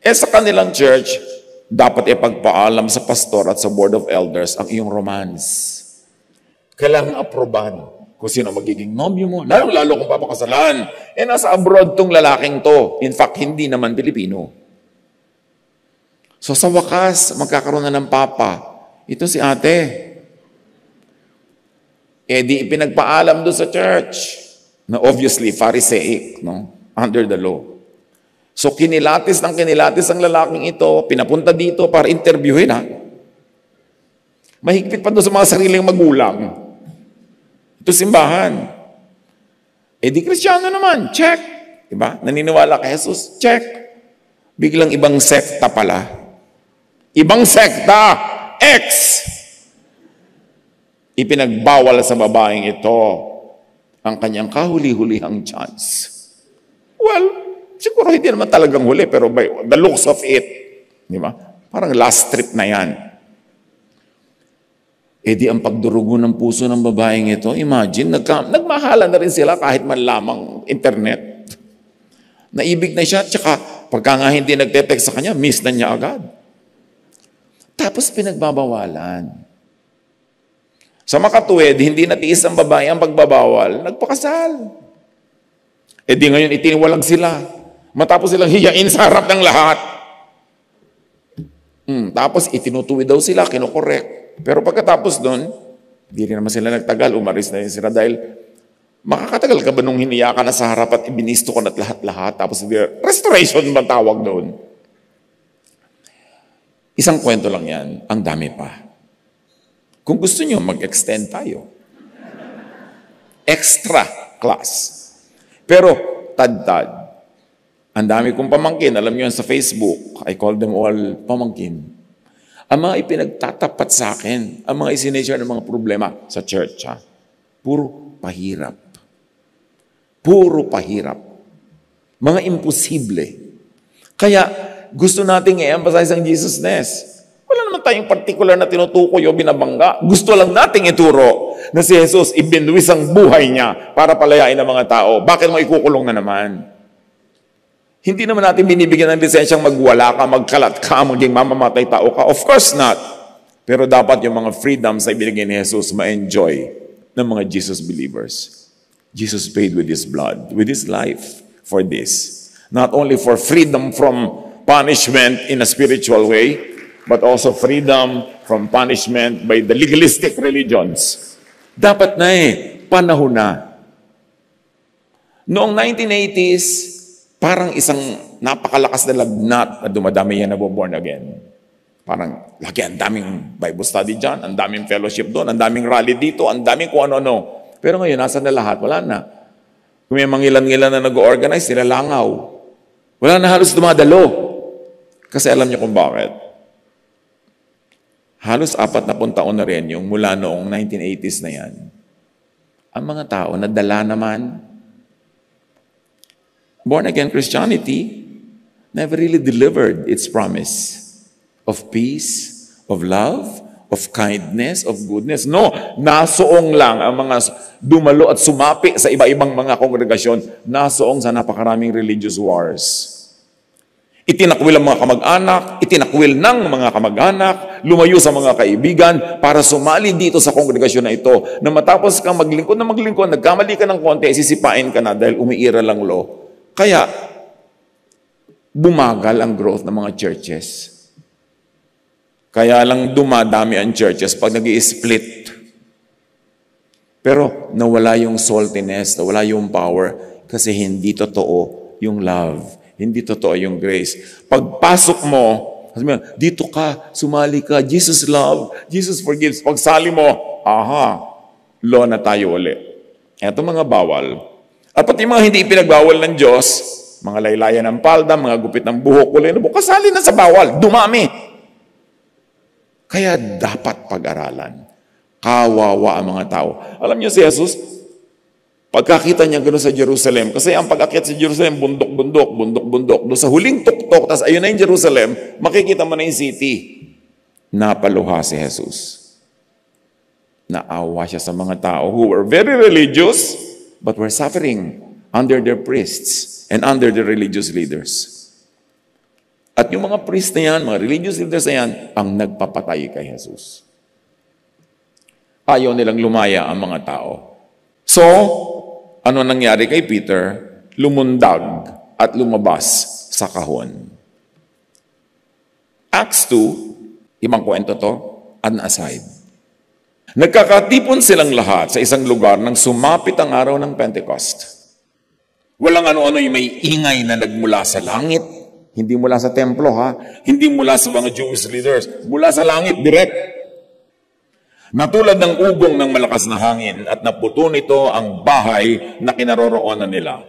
Sa kanilang church, dapat ipagpaalam sa pastor at sa board of elders ang iyong romance. Kailangan aprobahan kung sino magiging nobyo mo. Lalo kung papakasalan. Nasa abroad tong lalaking to. In fact, hindi naman Pilipino. So sa wakas, magkakaroon na ng papa. Ito si ate. Di ipinagpaalam doon sa church. Na obviously, Pharisaic, under the law. So kinilatis ang lalaking ito, pinapunta dito para interviewin, ha? Mahigpit pa doon sa mga sariling magulang. Ito simbahan. Di Kristiyano naman, check. Diba? Naniniwala kay Jesus, check. Biglang ibang sekta pala. Ibang sekta! X. Ipinagbawal sa babaeng ito ang kanyang kahuli-hulihang chance. Well, siguro hindi naman talagang huli, pero by the looks of it, di ba? Parang last trip na yan. E di ang pagdurugo ng puso ng babaeng ito, imagine, nagmahala na rin sila kahit man lamang internet. Naibig na siya, tsaka pagka nga hindi nagte-text sa kanya, miss na niya agad. Tapos pinagbabawalan. Sa makatuwid, hindi natiis ng babae ang pagbabawal, nagpakasal. E di ngayon, itiniwalag sila. Matapos silang hiyain sa harap ng lahat. Tapos itinutuwi daw sila, kinokorek. Pero pagkatapos doon, hindi rin naman sila nagtagal, umaris na yun sila dahil makakatagal ka ba nung hiniya ka na sa harap at ibinisto ko na lahat-lahat, tapos restoration ba tawag doon? Isang kwento lang yan, ang dami pa. Kung gusto nyo, mag-extend tayo. Extra class. Pero, tad-tad, ang dami kong pamangkin, alam nyo yan sa Facebook, I call them all pamangkin. Ang mga ipinagtatapat sa akin, ang mga isineshare ng mga problema sa church, puro pahirap. Puro pahirap. Mga imposible. Kaya gusto nating i-emphasize ang Jesusness. Wala naman tayong particular na tinutukoy o binabangga. Gusto lang nating ituro na si Jesus ibinwis ang buhay niya para palayain ang mga tao. Bakit mo ikukulong na naman? Hindi naman natin binibigyan ng lisensyang magwala ka, magkalat ka, maging mamamatay tao ka. Of course not. Pero dapat yung mga freedoms na ibinigay ni Jesus ma-enjoy ng mga Jesus believers. Jesus paid with His blood, with His life for this. Not only for freedom from punishment in a spiritual way, but also freedom from punishment by the legalistic religions. Dapat na panahon na. Noong 1980s, parang isang napakalakas na lagnat na dumadami yan na born again. Parang lagi, ang daming Bible study dyan, ang daming fellowship doon, ang daming rally dito, ang daming kung ano-ano. Pero ngayon, nasa na lahat? Wala na. Kung may mangilan-ngilan na nag-organize, sila langaw. Wala na halos dumadalo. Kasi alam niyo kung bakit. Halos 40 taon na rin yung mula noong 1980s na yan. Ang mga tao, nadala naman. Born-again Christianity never really delivered its promise of peace, of love, of kindness, of goodness. No, nasoong lang ang mga dumalo at sumapi sa iba-ibang mga kongregasyon, nasoong sa napakaraming religious wars. Itinakwil ang mga kamag-anak, itinakwil ng mga kamag-anak, lumayo sa mga kaibigan para sumali dito sa kongregasyon na ito, na matapos kang maglingkod, nagkamali ka ng konti, sisipain ka na dahil umiira lang lo. Kaya, bumagal ang growth ng mga churches. Kaya lang dumadami ang churches pag nag-i-split. Pero nawala yung saltiness, nawala yung power kasi hindi totoo yung love. Hindi totoo yung grace. Pagpasok mo, dito ka, sumali ka, Jesus love, Jesus forgives. Pagsali mo, law na tayo ulit. Ito mga bawal. At pati mga hindi ipinagbawal ng Diyos, mga laylayan ng palda, mga gupit ng buhok, kulay na buhok, kasali na sa bawal, dumami. Kaya dapat pag-aralan. Kawawa ang mga tao. Alam niyo si Jesus, pagkakita niya gano'n sa Jerusalem, kasi ang pag-akyat sa Jerusalem, bundok-bundok. Doon sa huling tuktok, tas ayun na yung Jerusalem, makikita mo na yung city. Napaluha si Jesus. Naawa siya sa mga tao who were very religious, but were suffering under their priests and under their religious leaders. At yung mga priests na yan, mga religious leaders na yan, ang nagpapatay kay Jesus. Ayaw nilang lumaya ang mga tao. So, ano nangyari kay Peter? Lumundag at lumabas sa kahon. Acts 2, ibang kwento to, an aside. Nagkakatipon silang lahat sa isang lugar nang sumapit ang araw ng Pentecost. Walang ano-ano yung may ingay na nagmula sa langit. Hindi mula sa templo, Hindi mula sa mga Jewish leaders. Mula sa langit, direct. Natulad ng ugong ng malakas na hangin at naputo nito ang bahay na kinaroroonan nila.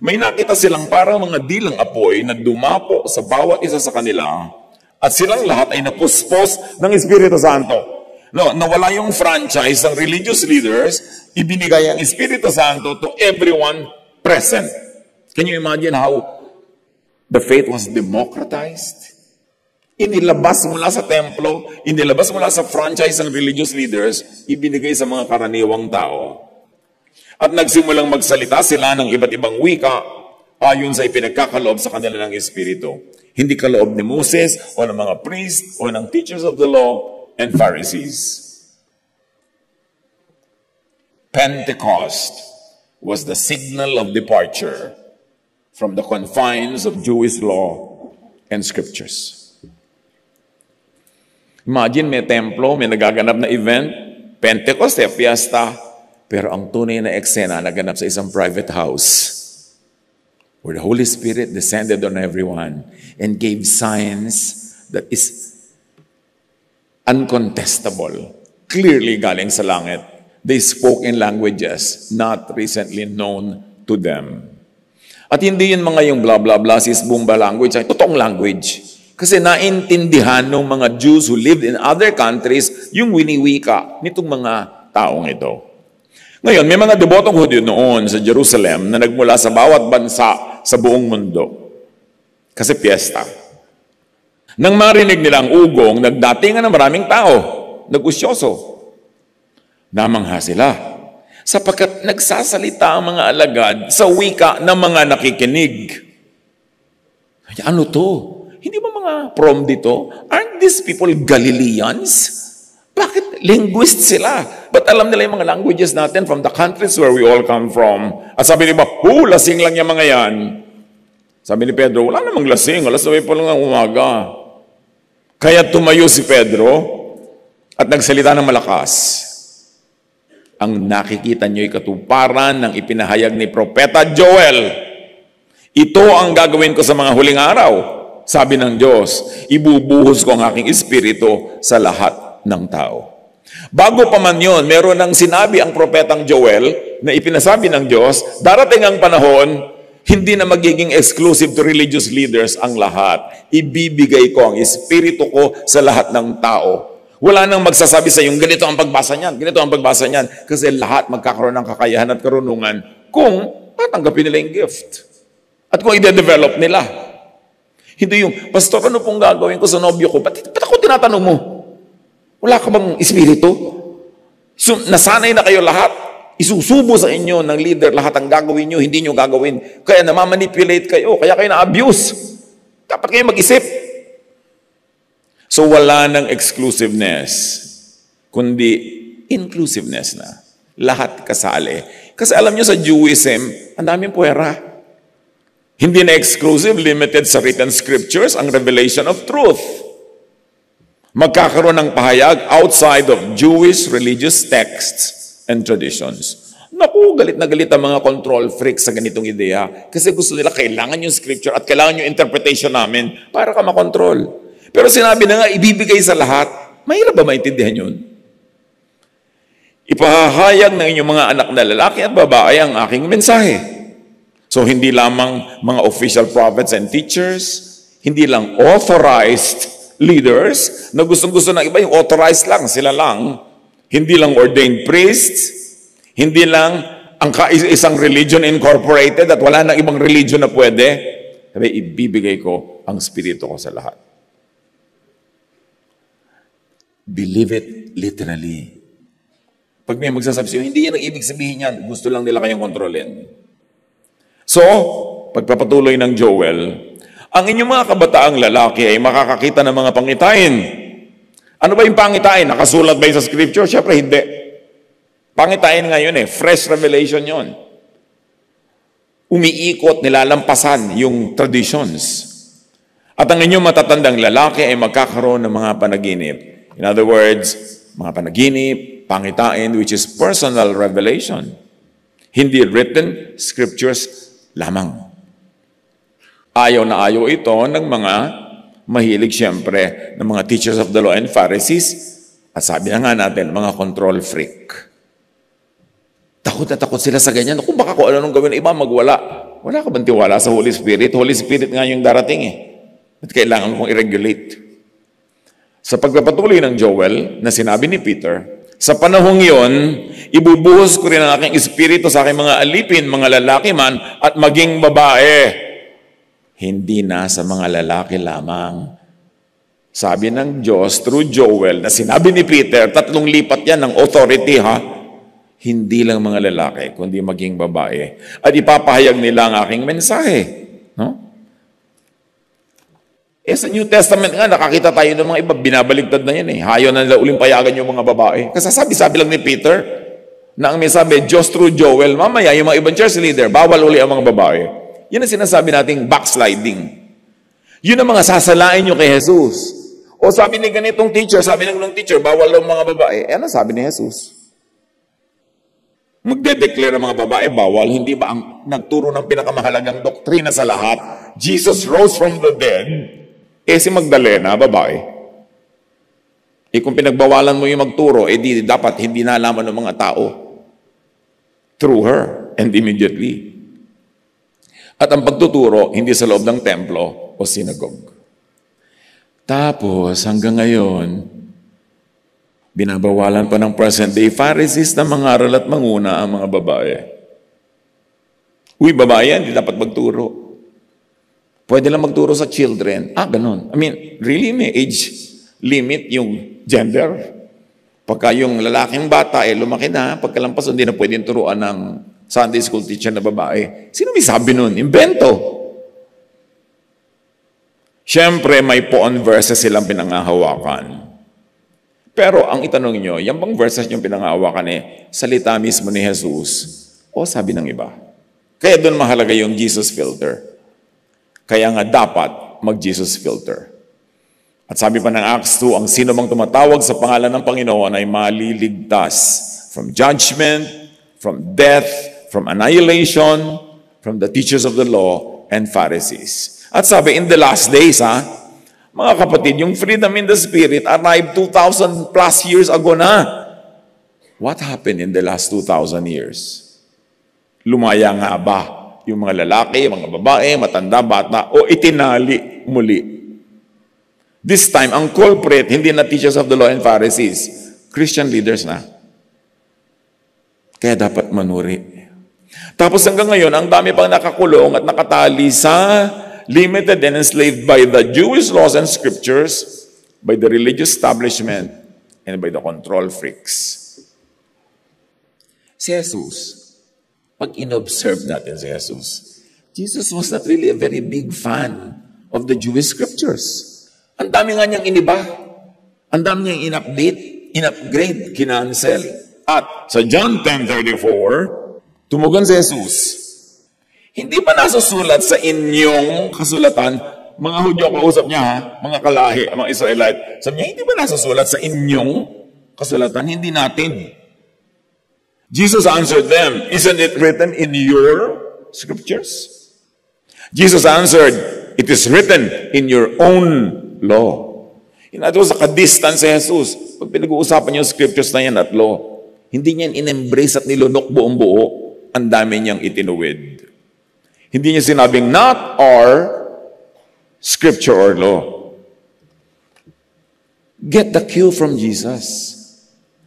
May nakita silang parang mga dilang apoy na dumapo sa bawat isa sa kanila At silang lahat ay napuspos ng Espiritu Santo. No, nawala yung franchise ng religious leaders, ibinigay ang Espiritu Santo to everyone present. Can you imagine how the faith was democratized? Inilabas mula sa templo, inilabas mula sa franchise ng religious leaders, ibinigay sa mga karaniwang tao. At nagsimulang magsalita sila ng iba't ibang wika ayon sa ipinagkakaloob sa kanila ng Espiritu. Hindi kaloob ni Moses o ng mga priests o ng teachers of the law and Pharisees. Pentecost was the signal of departure from the confines of Jewish law and scriptures. Imagine may templo, may nagaganap na event, Pentecost, fiesta, pero ang tunay na eksena naganap sa isang private house where the Holy Spirit descended on everyone and gave signs that is uncontestable, clearly galing sa langit. They spoke in languages not recently known to them. At hindi yun mga yung blah blah blah sis bumba language, ay totoong language. Kasi naintindihan ng mga Jews who lived in other countries yung winiwika nitong mga taong ito. Ngayon, may mga debotong Hudyo noon sa Jerusalem na nagmula sa bawat bansa sa buong mundo. Kasi piyesta. Nang marinig nilang ugong, nagdatingan ng maraming tao, nag-usyoso. Namangha sila, sapagkat nagsasalita ang mga alagad sa wika ng mga nakikinig. Ano to? Hindi ba mga from dito? Aren't these people Galileans? Bakit linguist sila? But alam nila yung mga languages natin from the countries where we all come from. At sabi nila, lasing lang yung mga yan. Sabi ni Pedro, wala namang lasing. Alas 9 pa lang ng umaga. Kaya tumayo si Pedro at nagsalita ng malakas. Ang nakikita niyo'y katuparan ng ipinahayag ni Propeta Joel. Ito ang gagawin ko sa mga huling araw. Sabi ng Diyos, ibubuhos ko ang aking espiritu sa lahat ng tao. Bago pa man yun, meron ng sinabi ang propetang Joel na ipinasabi ng Diyos, darating ang panahon, hindi na magiging exclusive to religious leaders ang lahat. Ibibigay ko ang espiritu ko sa lahat ng tao. Wala nang magsasabi sa yung ganito ang pagbasa niyan, ganito ang pagbasa niyan. Kasi lahat magkakaroon ng kakayahan at karunungan kung tatanggapin nila yung gift. At kung i-develop nila. Hindi yung, Pastor, ano pong gagawin ko sa nobyo ko? Ba't ako tinatanong mo? Wala ka bang espiritu? So, nasanay na kayo lahat. Isusubo sa inyo ng leader lahat ang gagawin nyo, hindi nyo gagawin. Kaya namamanipulate kayo, kaya kayo na-abuse. Dapat kayo mag-isip. So wala ng exclusiveness, kundi inclusiveness na. Lahat kasali. Kasi alam nyo sa Jewism, ang daming puwera. Hindi na exclusive, limited sa written scriptures, ang revelation of truth. Magkakaroon ng pahayag outside of Jewish religious texts and traditions. Naku, galit na galit ang mga control freaks sa ganitong ideya. Kasi gusto nila, kailangan yung scripture at kailangan yung interpretation namin para ka makontrol. Pero sinabi na nga, ibibigay sa lahat. Mahirap ba maintindihan yun? Ipahahayag ng inyong mga anak na lalaki at babae ang aking mensahe. So, hindi lamang mga official prophets and teachers, hindi lang authorized leaders, na gustong-gusto ng iba, yung authorized lang, sila lang. Hindi lang ordained priests, hindi lang ang isang religion incorporated at wala nang ibang religion na pwede. Sabi, ibibigay ko ang spirito ko sa lahat. Believe it literally. Pag may magsasabi sa'yo, hindi yan ang ibig sabihin yan. Gusto lang nila kayong kontrolin. So, pagpapatuloy ng Joel, ang inyong mga kabataang lalaki ay makakakita ng mga pangitain. Ano ba yung pangitain? Nakasulat ba yun sa scripture? Siyempre, hindi. Pangitain nga yun eh. Fresh revelation yun. Umiikot, nilalampasan yung traditions. At ang inyong matatandang lalaki ay magkakaroon ng mga panaginip. In other words, mga panaginip, pangitain, which is personal revelation. Hindi written scriptures lamang. Ayaw na ayaw ito ng mga mahilig siyempre ng mga teachers of the law and Pharisees. At sabi na nga natin, mga control freak. Takot na takot sila sa ganyan. Kung baka kung ano nung gawin iba, magwala. Wala ka bang tiwala sa Holy Spirit? Holy Spirit nga yung darating eh. At kailangan kong i-regulate. Sa pagpapatuloy ng Joel na sinabi ni Peter, sa panahong iyon, ibubuhos ko rin ang aking espiritu sa aking mga alipin, mga lalaki man, at maging babae. Hindi na sa mga lalaki lamang. Sabi ng Diyos through Joel na sinabi ni Peter, 3 lipat yan ng authority ha. Hindi lang mga lalaki, kundi maging babae. At ipapahayag nila ang aking mensahe. No? Sa New Testament nga, nakakita tayo ng mga iba, binabaligtad na yan eh. Hayo na nila uling payagan yung mga babae. Kasi sabi lang ni Peter, na ang may sabi, Diyos through Joel, mamaya yung mga ibang church leader, bawal uli ang mga babae. Yun ang sinasabi nating backsliding. Yun ang mga sasalain nyo kay Jesus. O sabi ni ganitong teacher, sabi ng teacher, bawal ang mga babae. Ano sabi ni Jesus? Magde-declare ang mga babae, bawal. Hindi ba ang nagturo ng pinakamahalagang doktrina sa lahat? Jesus rose from the dead. Si Magdalena, babae. Kung pinagbawalan mo yung magturo, di dapat hindi nalaman ng mga tao. Through her, and immediately. At ang pagtuturo, hindi sa loob ng templo o synagogue. Tapos, hanggang ngayon, binabawalan pa ng present day Pharisees na mangaral at manguna ang mga babae. Uy, babae yan, hindi dapat magturo. Pwede lang magturo sa children. Ganun. I mean, really, may age limit yung gender. Pagka yung lalaking bata, lumaki na, pagkalampas, hindi na pwedeng turuan ng Sunday school teacher na babae. Sino may sabi nun? Invento. Siyempre, may poon verses silang pinangahawakan. Pero ang itanong nyo, yung bang verses yung pinangahawakan salita mismo ni Jesus o sabi ng iba? Kaya doon mahalaga yung Jesus filter. Kaya nga dapat mag-Jesus filter. At sabi pa ng Acts 2, ang sino mang tumatawag sa pangalan ng Panginoon ay maliligtas from judgment, from death, from annihilation, from the teachers of the law and Pharisees. At sabi, in the last days, mga kapatid, yung freedom in the Spirit arrived 2,000 plus years ago na. What happened in the last 2,000 years? Lumaya nga ba yung mga lalaki, mga babae, matanda, bata, o itinali muli? This time, ang culprit, hindi na teachers of the law and Pharisees, Christian leaders na. Kaya dapat manuri. Tapos hanggang ngayon, ang dami pang nakakulong at nakatali sa limited and enslaved by the Jewish laws and scriptures, by the religious establishment, and by the control freaks. Si Jesus, pag inobserve natin si Jesus, Jesus was not really a very big fan of the Jewish scriptures. Ang dami nga niyang iniba. Ang dami niyang in-update, in-upgrade, kinancel. At sa John 10:34, tumugon si Jesus, hindi ba nasusulat sa inyong kasulatan, mga Hudyo kausap niya mga kalahi, mga Israelite, sabi niya, hindi ba nasusulat sa inyong kasulatan? Hindi natin. Jesus answered them, isn't it written in your scriptures? Jesus answered, it is written in your own law. In other words, nakadistance si Jesus. Pag pinag-uusapan yung scriptures na yan at law, hindi niyan in-embrace at nilunok buong buo, ang dami niyang itinuwid. Hindi niya sinabing, not our scripture or law. Get the cue from Jesus.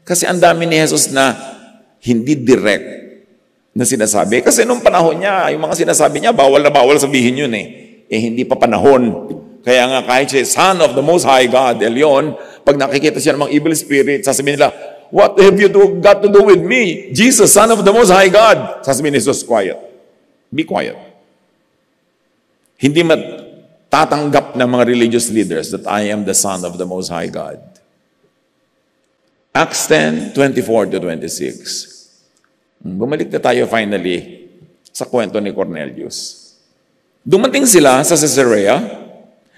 Kasi ang dami ni Jesus na hindi direct na sinasabi. Kasi nung panahon niya, yung mga sinasabi niya, bawal na bawal sabihin yun hindi pa panahon. Kaya nga kahit siya, Son of the Most High God, Elyon, pag nakikita siya ng mga evil spirit, sasabihin nila, what have you got to do with me? Jesus, Son of the Most High God. Sasabihin ni Jesus, quiet. Be quiet. Hindi matatanggap ng mga religious leaders that I am the Son of the Most High God. Acts 10:24-26. Bumalik na tayo finally sa kwento ni Cornelius. Dumating sila sa Caesarea,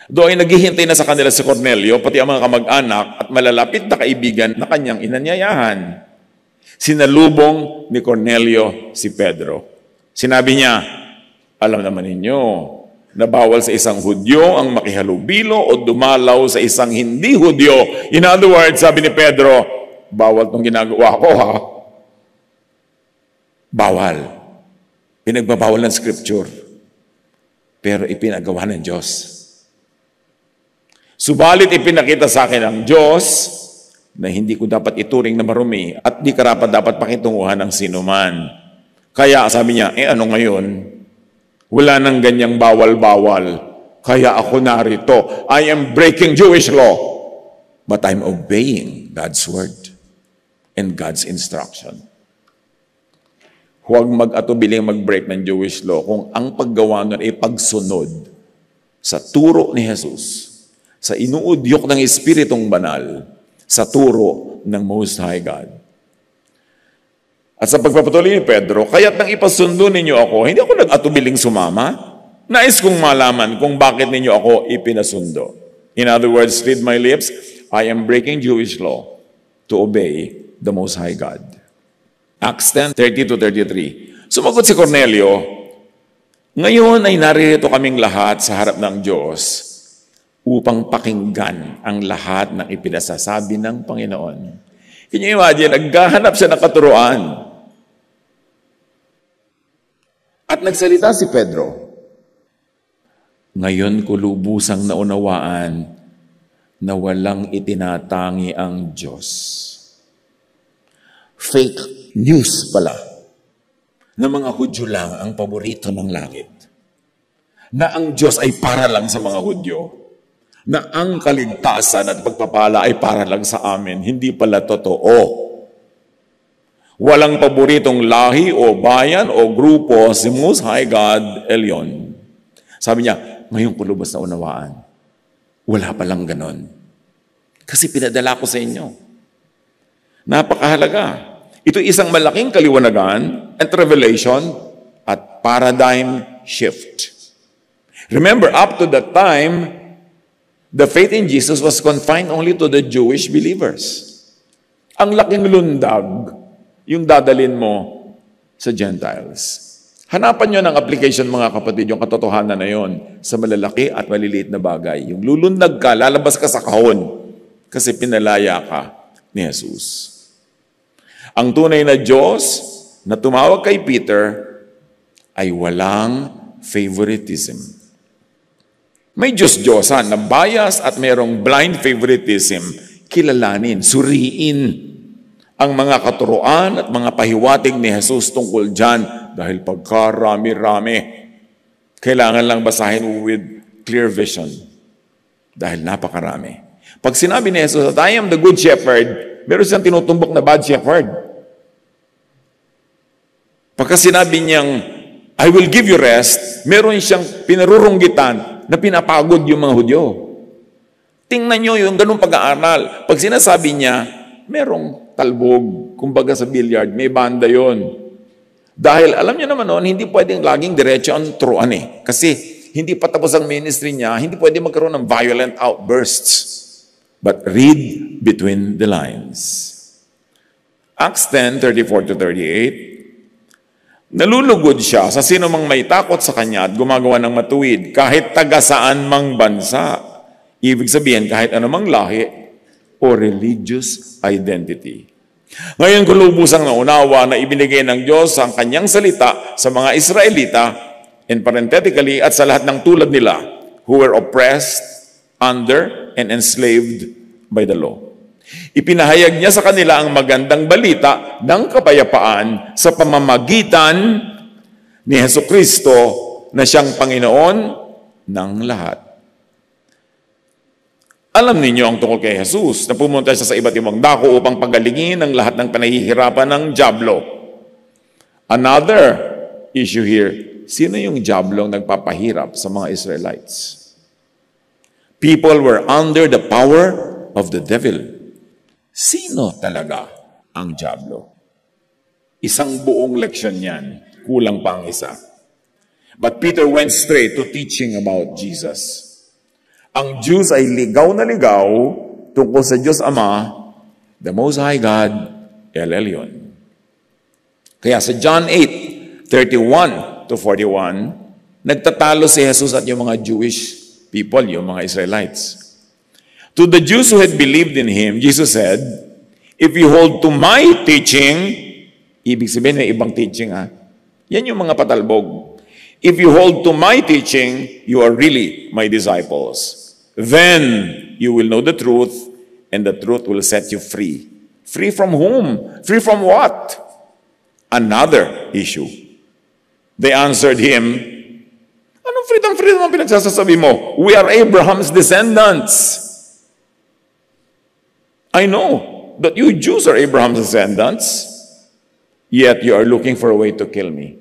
doon ay naghihintay na sa kanila si Cornelio, pati ang mga kamag-anak at malalapit na kaibigan na kanyang inanyayahan. Sinalubong ni Cornelio si Pedro. Sinabi niya, alam naman ninyo na bawal sa isang Hudyo ang makihalubilo o dumalaw sa isang hindi Hudyo. In other words, sabi ni Pedro, bawal tong ginagawa ko ha. Bawal. Pinagbabawal ng scripture. Pero ipinagawa ng Diyos. Subalit ipinakita sa akin ng Diyos na hindi ko dapat ituring na marumi at di karapat dapat pakitunguhan ng sinuman. Kaya sabi niya, ano ngayon? Wala nang ganyang bawal-bawal. Kaya ako narito. I am breaking Jewish law. But I'm obeying God's word and God's instruction. Huwag mag-atubiling mag-break ng Jewish law kung ang paggawa nun ay pagsunod sa turo ni Jesus, sa inuudyok ng Espiritong Banal, sa turo ng Most High God. At sa pagpapatuloy ni Pedro, kaya't nang ipasundo ninyo ako, hindi ako nag-atubiling sumama. Nais kong malaman kung bakit ninyo ako ipinasundo. In other words, read my lips, I am breaking Jewish law to obey the Most High God. Acts 10:30-33. Sumagot si Cornelio, ngayon ay narito kaming lahat sa harap ng Diyos upang pakinggan ang lahat ng ipinasasabi ng Panginoon. Can you imagine, naghahanap siya ng katuruan. At nagsalita si Pedro, ngayon ko lubusang naunawaan na walang itinatangi ang Diyos. Fake news pala na mga Hudyo lang ang paborito ng langit. Na ang Diyos ay para lang sa mga Hudyo. Na ang kaligtasan at pagpapala ay para lang sa amin. Hindi pala totoo. Walang paboritong lahi o bayan o grupo si Most High God Elyon. Sabi niya, ngayon ko lubos na unawaan. Wala palang ganon. Kasi pinadala ko sa inyo. Napakahalaga. Ito isang malaking kaliwanagan and revelation at paradigm shift. Remember, up to that time, the faith in Jesus was confined only to the Jewish believers. Ang laking lundag, yung dadalin mo sa Gentiles. Hanapan nyo ng application, mga kapatid, yung katotohanan na yon sa malalaki at maliliit na bagay. Yung lulundag ka, lalabas ka sa kahon kasi pinalaya ka ni Jesus. Ang tunay na Diyos na tumawag kay Peter ay walang favoritism. May Diyos-Diyosan na bias at mayroong blind favoritism. Kilalanin, suriin ang mga katuruan at mga pahiwatig ni Jesus tungkol dyan dahil pagkarami-rami. Kailangan lang basahin with clear vision dahil napakarami. Pag sinabi ni Jesus that I am the good shepherd, meron siyang tinutumbok na bad shepherd. Pagka sinabi niyang, I will give you rest, meron siyang pinarurunggitan na pinapagod yung mga Hudyo. Tingnan nyo yung ganung pag-aaral. Pag sinasabi niya, merong talbog, kumbaga sa billiard, may banda yon. Dahil alam niyo naman noon, hindi pwedeng laging diretso ang turuan eh. Kasi hindi pa tapos ang ministry niya, hindi pwede magkaroon ng violent outbursts. But read between the lines. Acts 10:34-38. Nalulugod siya sa sino mang may takot sa kanya at gumagawa ng matuwid, kahit taga saan mang bansa. Ibig sabihin, kahit anumang lahi o religious identity. Ngayon ko lubusang naunawa na ibinigay ng Diyos ang kanyang salita sa mga Israelita, and parenthetically, at sa lahat ng tulad nila, who were oppressed, under, and enslaved by the law. Ipinahayag niya sa kanila ang magandang balita ng kapayapaan sa pamamagitan ni Hesukristo na siyang Panginoon ng lahat. Alam ninyo ang tungkol kay Jesus na pumunta siya sa iba't ibang dako upang pagalingin ang lahat ng panahihirapan ng dyablo. Another issue here, sino yung dyablong nagpapahirap sa mga Israelites? People were under the power of the devil. Sino talaga ang dyablo? Isang buong leksyon yan. Kulang pa ang isa. But Peter went straight to teaching about Jesus. Ang Jews ay ligaw na ligaw tungkol sa Diyos Ama, the Most High God, El Elyon. Kaya sa John 8:31-41, nagtatalo si Jesus at yung mga Jewish people, yung mga Israelites. To the Jews who had believed in Him, Jesus said, if you hold to my teaching, ibig sabihin may ibang teaching ha, yan yung mga patalbog. If you hold to my teaching, you are really my disciples. Then you will know the truth, and the truth will set you free. Free from whom? Free from what? Another issue. They answered him, anong freedom ang pinagsasasabi mo? We are Abraham's descendants. I know that you Jews are Abraham's descendants, yet you are looking for a way to kill me.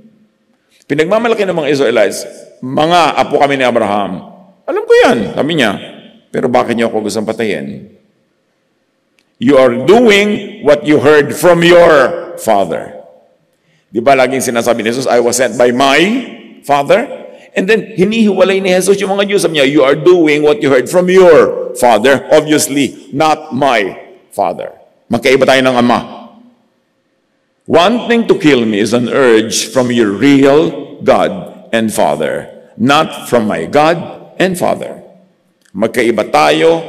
Pinagmamalaki ng mga Israelites, mga apo kami ni Abraham. Alam ko yan, sabi niya. Pero bakit niyo ako gustong patayin? You are doing what you heard from your father. Di ba laging sinasabi ni Jesus, I was sent by my father? And then, hinihiwalay ni Jesus yung mga Jews. Sabi niya, you are doing what you heard from your father. Obviously, not my father. Magkaiba tayo ng ama. Wanting to kill me is an urge from your real God and Father, not from my God and Father. Magkaiba tayo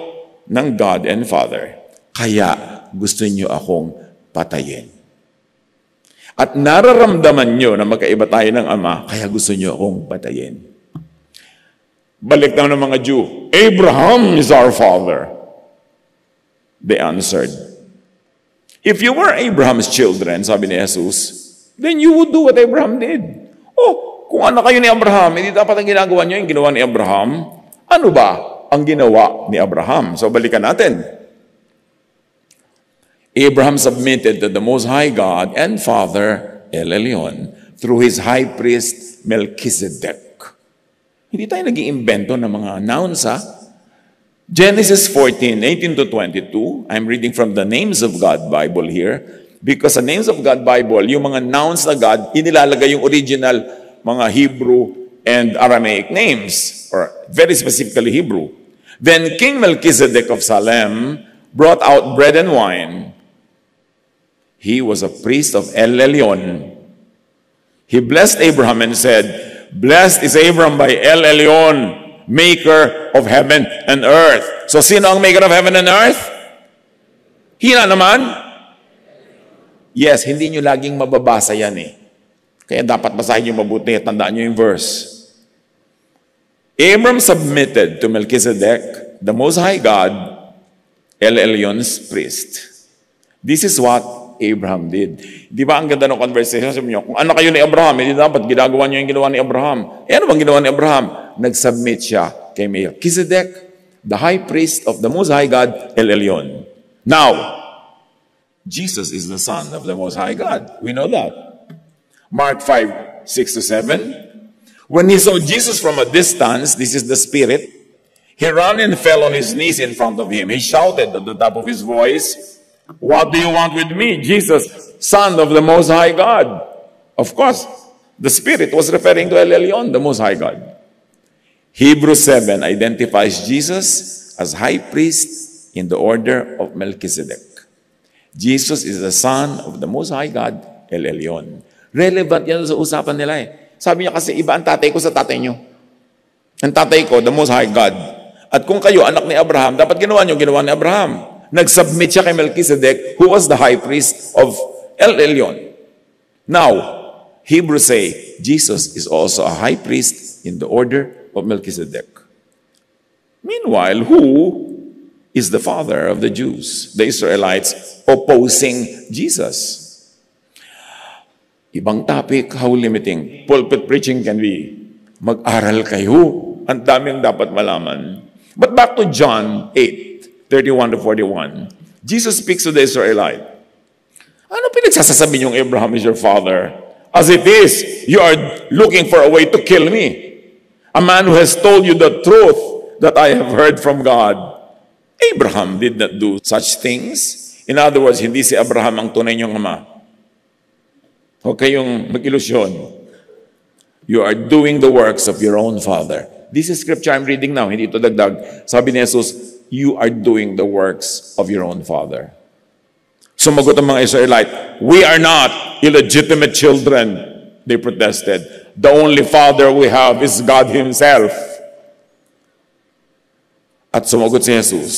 ng God and Father. Kaya gusto niyo akong patayin. At nararamdaman niyo na magkaiba tayo ng Ama, kaya gusto niyo akong patayin. Balik na ng mga Jew, Abraham is our father. They answered, if you were Abraham's children, sabi ni Jesus, then you would do what Abraham did. Oh, kung anak kayo ni Abraham, hindi dapat ang ginagawa niyo yung ginawa ni Abraham. Ano ba ang ginawa ni Abraham? So balikan natin. Abraham submitted to the Most High God and Father, El Elyon, through his high priest, Melchizedek. Hindi tayo nag-iimbento ng mga nouns, ha? Genesis 14:18 to 22, I'm reading from the Names of God Bible here, because sa Names of God Bible, yung mga nouns na God, inilalagay yung original mga Hebrew and Aramaic names, or very specifically Hebrew. Then King Melchizedek of Salem brought out bread and wine. He was a priest of El Elyon. He blessed Abraham and said, blessed is Abraham by El Elyon, maker of heaven and earth. So, sino ang maker of heaven and earth? Hina naman? Yes, hindi nyo laging mababasa yan eh. Kaya dapat basahin nyo mabuti at tandaan nyo yung verse. Abram submitted to Melchizedek, the Most High God, El Elyon's priest. This is what Abraham did. Di ba ang ganda ng conversation? Sabi niyo, kung anak kayo ni Abraham, hindi dapat ginagawa niyo yung ginawa ni Abraham. Eh ano bang ginawa ni Abraham? Nag-submit siya kay Melchizedek, the high priest of the Most High God, El Elyon. Now, Jesus is the Son of the Most High God. We know that. Mark 5:6-7. When he saw Jesus from a distance, this is the Spirit, he ran and fell on his knees in front of him. He shouted at the top of his voice, what do you want with me, Jesus, Son of the Most High God? Of course, the Spirit was referring to El Elyon, the Most High God. Hebrews 7 identifies Jesus as high priest in the order of Melchizedek. Jesus is the Son of the Most High God, El Elyon. Relevant yan sa usapan nila eh. Sabi niya kasi, iba ang tatay ko sa tatay niyo. Ang tatay ko, the Most High God. At kung kayo, anak ni Abraham, dapat ginawa niyo, ginawa ni Abraham. Nag-submit siya kay Melchizedek, who was the high priest of El Elyon. Now, Hebrews say, Jesus is also a high priest in the order of Melchizedek. Meanwhile, who is the father of the Jews? The Israelites opposing Jesus. Ibang topic, how limiting pulpit preaching can be. Mag-aral kayo. Ang daming dapat malaman. But back to John 8:31-41. Jesus speaks to the Israelite. Ano pinagsasasabi niyong Abraham is your father? As it is, you are looking for a way to kill me. A man who has told you the truth that I have heard from God. Abraham did not do such things. In other words, hindi si Abraham ang tunay niyong ama. Huwag kayong mag-ilusyon. You are doing the works of your own father. This is scripture I'm reading now, hindi ito dagdag. Sabi ni Jesus, you are doing the works of your own father. Sumagot ang mga Israelite, we are not illegitimate children. They protested. The only father we have is God Himself. At sumagot si Jesus,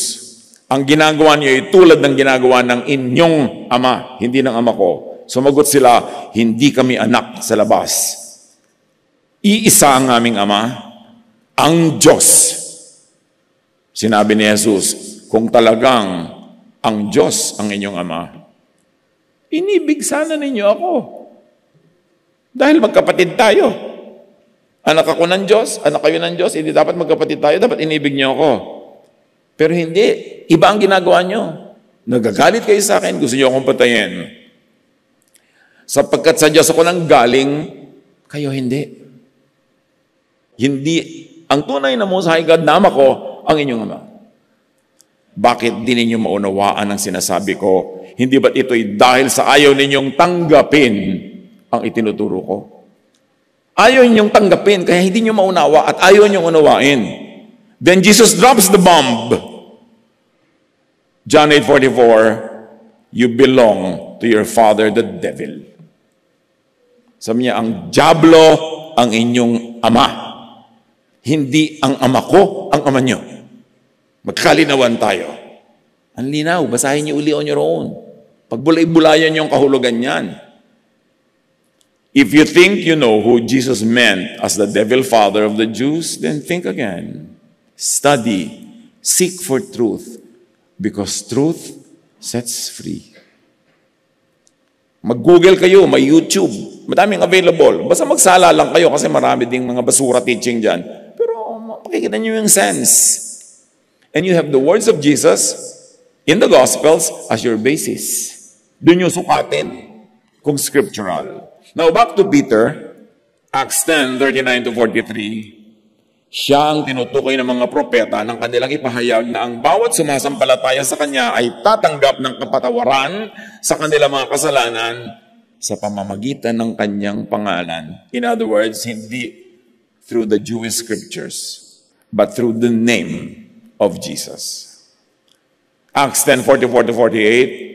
ang ginagawa niyo ay tulad ng ginagawa ng inyong ama, hindi ng ama ko. Sumagot sila, hindi kami anak sa labas. Iisa ang aming ama, ang Diyos. Sinabi ni Jesus, kung talagang ang Diyos ang inyong Ama, inibig sana ninyo ako. Dahil magkapatid tayo. Anak ako ng Diyos, anak kayo ng Diyos, hindi dapat magkapatid tayo, dapat inibig niyo ako. Pero hindi, iba ang ginagawa niyo. Nagagalit kayo sa akin, gusto niyo akong patayin. Sapagkat sa Diyos ako nang galing, kayo hindi. Hindi, ang tunay na Most High God, nama ko, ang inyong Ama. Bakit di ninyo maunawaan ang sinasabi ko? Hindi ba't ito'y dahil sa ayaw ninyong tanggapin ang itinuturo ko? Ayaw ninyong tanggapin, kaya hindi nyo maunawa at ayaw ninyong unawain. Then Jesus drops the bomb. John 8:44, you belong to your father, the devil. Sabi niya, ang diablo ang inyong ama. Hindi ang ama ko, ang ama nyo. Magkalinawan tayo. Ang linaw, basahin niyo uli on your own. Pagbulay-bulayan niyo ang kahulugan niyan. If you think you know who Jesus meant as the devil father of the Jews, then think again. Study, seek for truth, because truth sets free. Mag-Google kayo, may YouTube, madaming available. Basta magsala lang kayo kasi marami ding mga basura teaching dyan. Pero makikita niyo yung sense. And you have the words of Jesus in the Gospels as your basis. Doon yung sukatin kung scriptural. Now, back to Peter, Acts 10:39-43. Siya ang tinutukoy ng mga propeta ng kanilang ipahayag na ang bawat sumasampalataya sa kanya ay tatanggap ng kapatawaran sa kanilang mga kasalanan sa pamamagitan ng kanyang pangalan. In other words, hindi through the Jewish scriptures, but through the name of Jesus. Acts 10:44-48.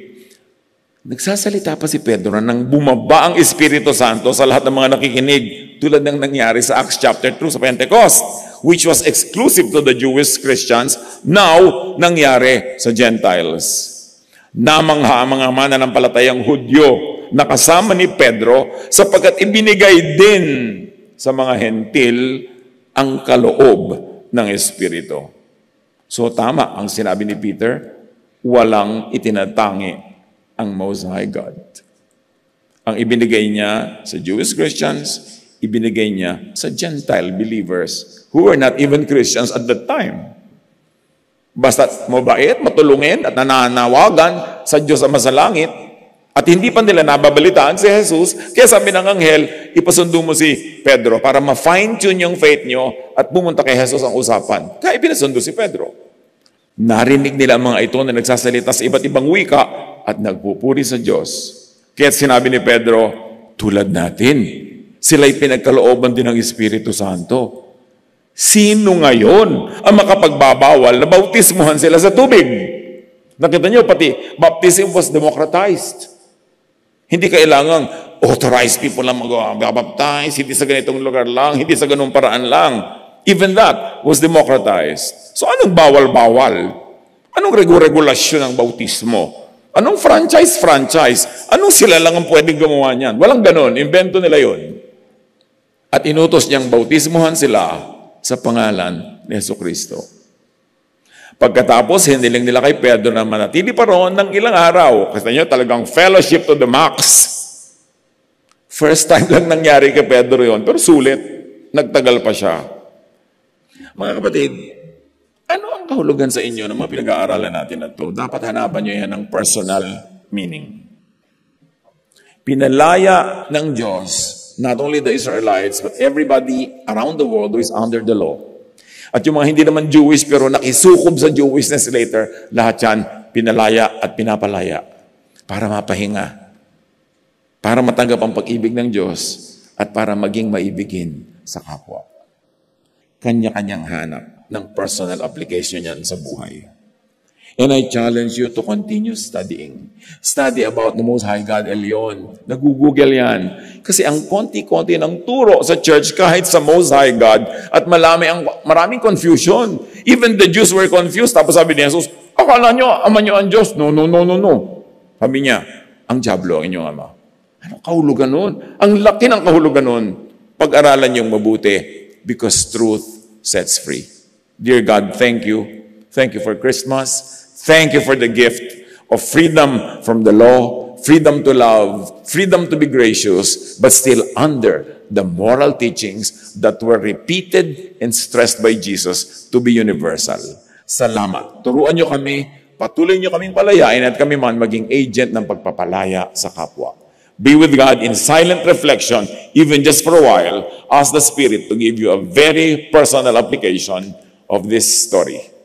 Nagsasalita pa si Pedro na nang bumaba ang Espiritu Santo sa lahat ng mga nakikinig, tulad ng nangyari sa Acts chapter 2 sa Pentecost, which was exclusive to the Jewish Christians, now nangyari sa Gentiles. Namangha ang mga mananampalatayang Hudyo na kasama ni Pedro sapagkat ibinigay din sa mga Hentil ang kaloob ng Espiritu. So tama ang sinabi ni Peter, walang itinatangi ang Most High God. Ang ibinigay niya sa Jewish Christians, ibinigay niya sa Gentile believers who were not even Christians at that time. Basta mabait, matulungin at nananawagan sa Diyos Ama sa langit at hindi pa nila nababalitaan si Jesus, kaya sabi ng anghel, ipasundo mo si Pedro para ma-fine-tune yung faith nyo at pumunta kay Jesus ang usapan. Kaya pinasundo si Pedro. Narinig nila ang mga ito na nagsasalita sa iba't ibang wika at nagpupuri sa Diyos. Kaya sinabi ni Pedro, tulad natin, sila'y pinagkalooban din ng Espiritu Santo. Sino ngayon ang makapagbabawal na bautismuhan sila sa tubig? Nakita niyo, pati baptism was democratized. Hindi kailangang authorized people lang mag-baptize, hindi sa ganitong lugar lang, hindi sa ganung paraan lang. Even that was democratized. So anong bawal-bawal? Anong regulasyon ng bautismo? Anong franchise? Anong sila lang ang pwedeng gumawa niyan? Walang ganon. Invento nila yon. At inutos niyang bautismuhan sila sa pangalan ni Jesucristo. Pagkatapos, hiniling nila kay Pedro na manatili pa roon ng ilang araw. Kasi niyo, talagang fellowship to the max. First time lang nangyari kay Pedro yon. Pero sulit, nagtagal pa siya. Mga kapatid, ano ang kahulugan sa inyo ng mga pinag-aaralan natin na ito? Dapat hanapan nyo yan ng personal meaning. Pinalaya ng Diyos, not only the Israelites, but everybody around the world who is under the law. At yung mga hindi naman Jewish pero nakisukob sa Jewishness later, lahat yan pinalaya at pinapalaya para mapahinga, para matanggap ang pag-ibig ng Diyos at para maging maibigin sa kapwa. Kanya-kanyang hanap ng personal application yan sa buhay. And I challenge you to continue studying. Study about the Most High God Elyon. Nag-google yan. Kasi ang konti-konti ng turo sa church kahit sa Most High God at maraming confusion. Even the Jews were confused. Tapos sabi ni Jesus, akala nyo, ama nyo ang Diyos. No. Sabi niya, ang diablo ang inyong ama. Anong kahulugan nun? Ang laki ng kahulugan nun. Pag-aralan niyong mabuti because truth sets free. Dear God, thank you Thank you for Christmas. Thank you for the gift of freedom from the law, freedom to love, freedom to be gracious, but still under the moral teachings that were repeated and stressed by Jesus to be universal. Salamat. Turuan niyo kami, patuloy niyo kaming palayain at kami man maging agent ng pagpapalaya sa kapwa. Be with God in silent reflection, even just for a while. Ask the Spirit to give you a very personal application of this story.